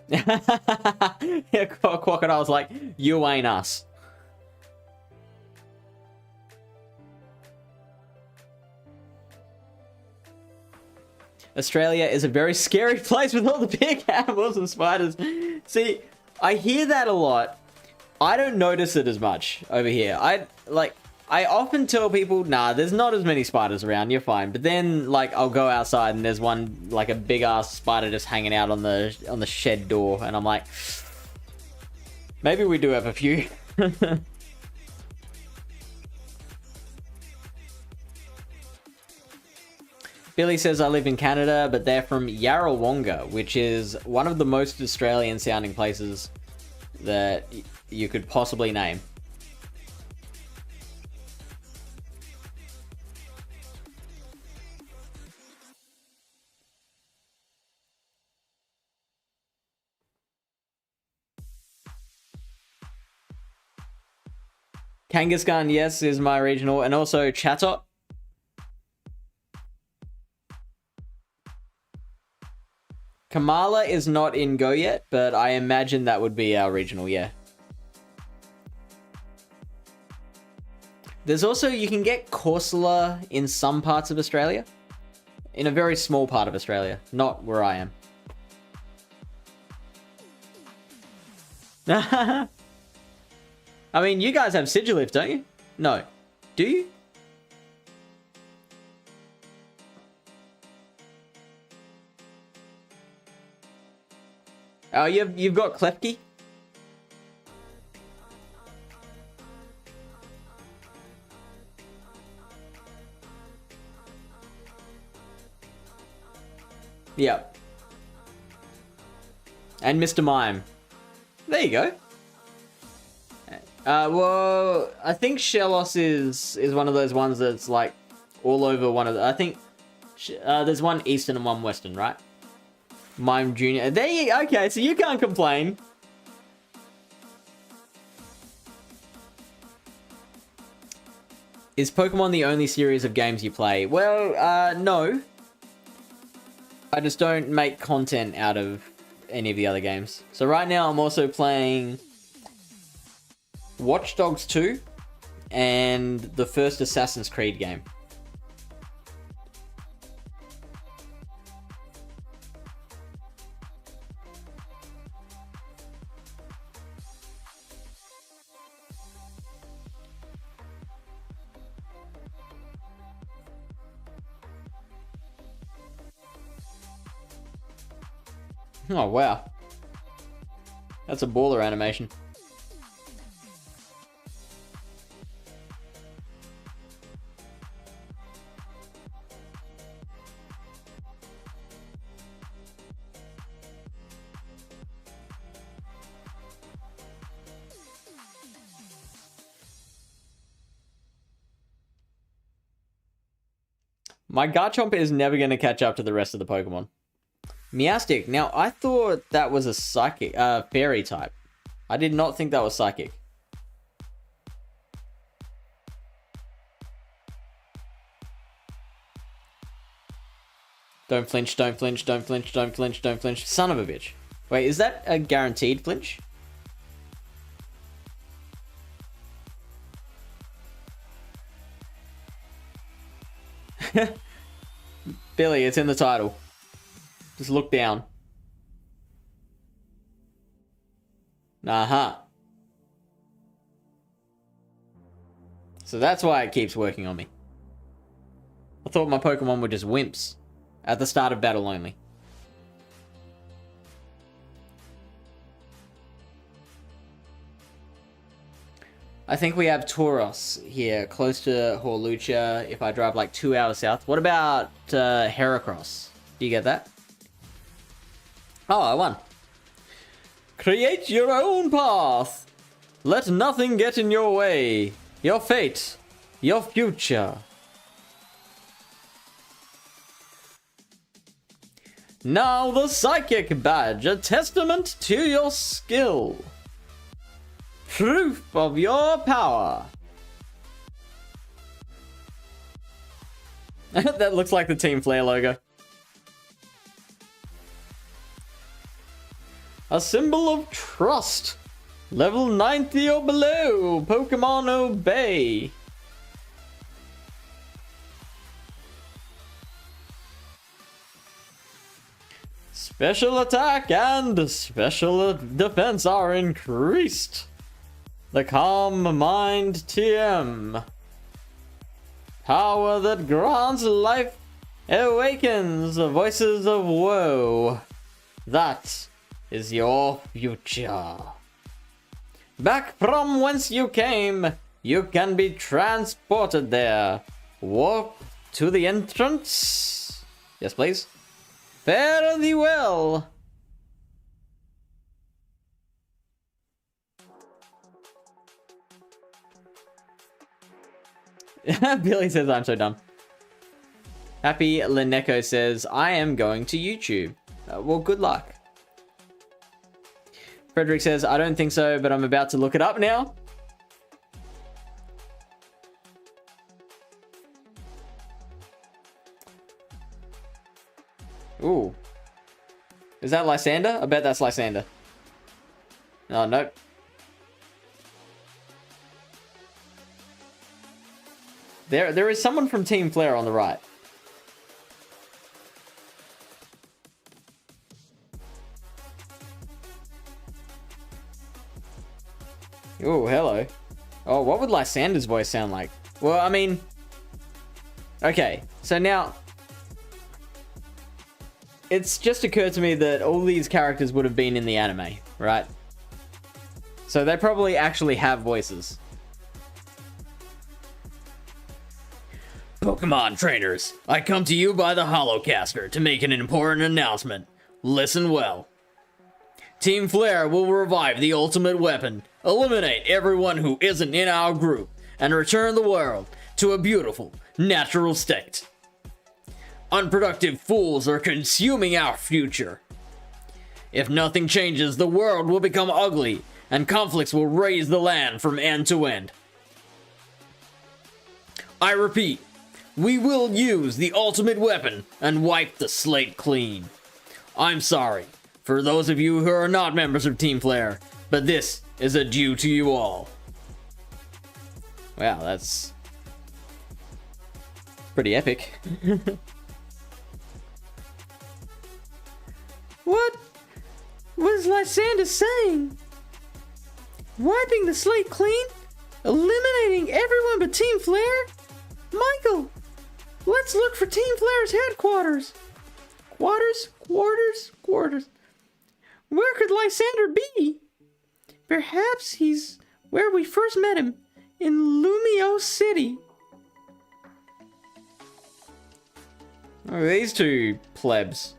Yeah, Crocodile's like, you ain't us. Australia is a very scary place with all the big animals and spiders. See, I hear that a lot. I don't notice it as much over here. I often tell people, nah, there's not as many spiders around, you're fine. But then, like, I'll go outside and there's one, like, a big-ass spider just hanging out on the shed door. And I'm like, maybe we do have a few. Billy says, I live in Canada, but they're from Yarrawonga, which is one of the most Australian-sounding places that you could possibly name. Kangaskhan, yes, is my regional, and also Chatot. Kamala is not in Go yet, but I imagine that would be our regional, yeah. There's also, you can get Corsola in some parts of Australia. In a very small part of Australia, not where I am. I mean, you guys have Sigilif, don't you? No. Do you? Oh, you've got Klefki? Yep. And Mr. Mime. There you go. Well, I think Shellos is one of those ones that's like all over one of the... I think there's one Eastern and one Western, right? Mime Junior. There you... Okay, so you can't complain. Is Pokemon the only series of games you play? Well, no. I just don't make content out of any of the other games. So right now I'm also playing Watch Dogs 2 and the first Assassin's Creed game. Oh, wow. That's a baller animation. My Garchomp is never going to catch up to the rest of the Pokemon. Meowstic. Now, I thought that was a psychic, fairy type. I did not think that was psychic. Don't flinch, don't flinch, don't flinch, don't flinch, don't flinch. Son of a bitch. Wait, is that a guaranteed flinch? Billy, it's in the title. Just look down. Uh-huh. So that's why it keeps working on me. I thought my Pokemon were just wimps. At the start of battle only. I think we have Tauros here, close to Horlucha, if I drive like 2 hours south. What about Heracross? Do you get that? Oh, I won. Create your own path. Let nothing get in your way. your fate, your future. Now the Psychic Badge, a testament to your skill. Proof of your power. That looks like the Team Flare logo. A symbol of trust. Level 90 or below. Pokemon obey. Special attack and special defense are increased. The Calm Mind TM. Power that grants life awakens the voices of woe. That is your future. Back from whence you came, you can be transported there. Walk to the entrance. Yes, please. Fare thee well. Billy says, I'm so dumb. Happy Lineko says, I am going to YouTube. Well, good luck. Frederick says, I don't think so, but I'm about to look it up now. Ooh. Is that Lysander? I bet that's Lysander. Oh, nope. There is someone from Team Flare on the right. Oh, hello. Oh, what would Lysander's voice sound like? Well, I mean... Okay, so now... It's just occurred to me that all these characters would have been in the anime, right? So they probably actually have voices. Pokemon trainers, I come to you by the Holocaster to make an important announcement. Listen well. Team Flare will revive the ultimate weapon, eliminate everyone who isn't in our group, and return the world to a beautiful, natural state. Unproductive fools are consuming our future. If nothing changes, the world will become ugly, and conflicts will raise the land from end to end. I repeat, we will use the ultimate weapon and wipe the slate clean. I'm sorry for those of you who are not members of Team Flare, but this is a due to you all. Wow, that's pretty epic. What was Lysander saying? Wiping the slate clean? Eliminating everyone but Team Flare? Michael, let's look for Team Flare's headquarters. Quarters. Where could Lysander be? Perhaps he's where we first met him, in Lumio City. Oh, these two plebs.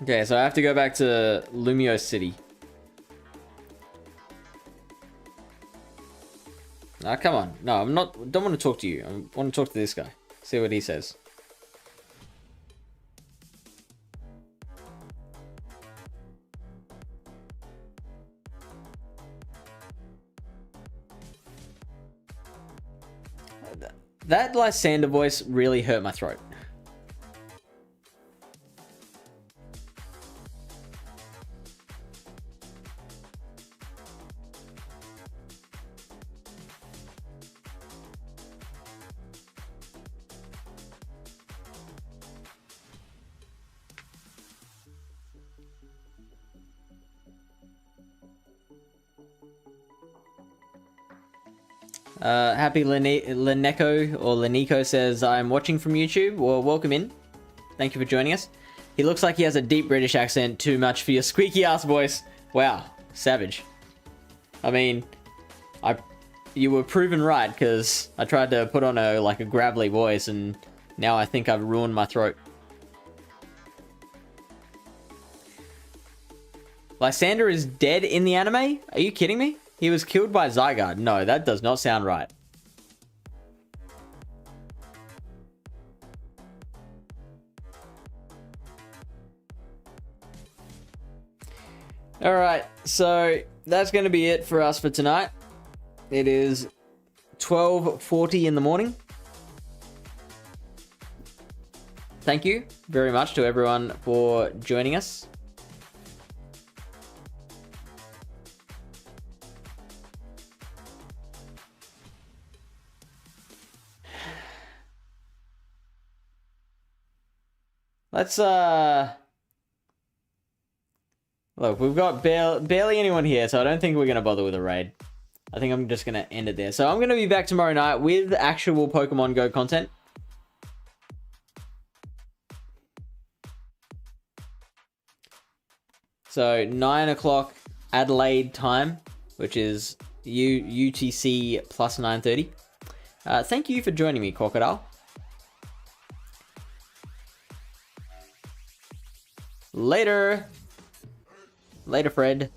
Okay, so I have to go back to Lumio City. Ah, come on. No, I'm not. Don't want to talk to you. I want to talk to this guy. See what he says. That Lysander voice really hurt my throat. Happy Lineko or Leniko says, I'm watching from YouTube. Well, welcome in. Thank you for joining us. He looks like he has a deep British accent, too much for your squeaky ass voice. Wow, savage. I mean, I you were proven right, because I tried to put on a gravelly voice, and now I think I've ruined my throat. Lysander is dead in the anime? Are you kidding me? He was killed by Zygarde. No, that does not sound right. Alright, so that's going to be it for us for tonight. It is 12:40 in the morning. Thank you very much to everyone for joining us. Let's, look, we've got barely anyone here, so I don't think we're going to bother with a raid. I think I'm just going to end it there. So I'm going to be back tomorrow night with actual Pokemon Go content. So 9 o'clock Adelaide time, which is UTC plus 9:30. Thank you for joining me, Crocodile. Later. Later, Fred.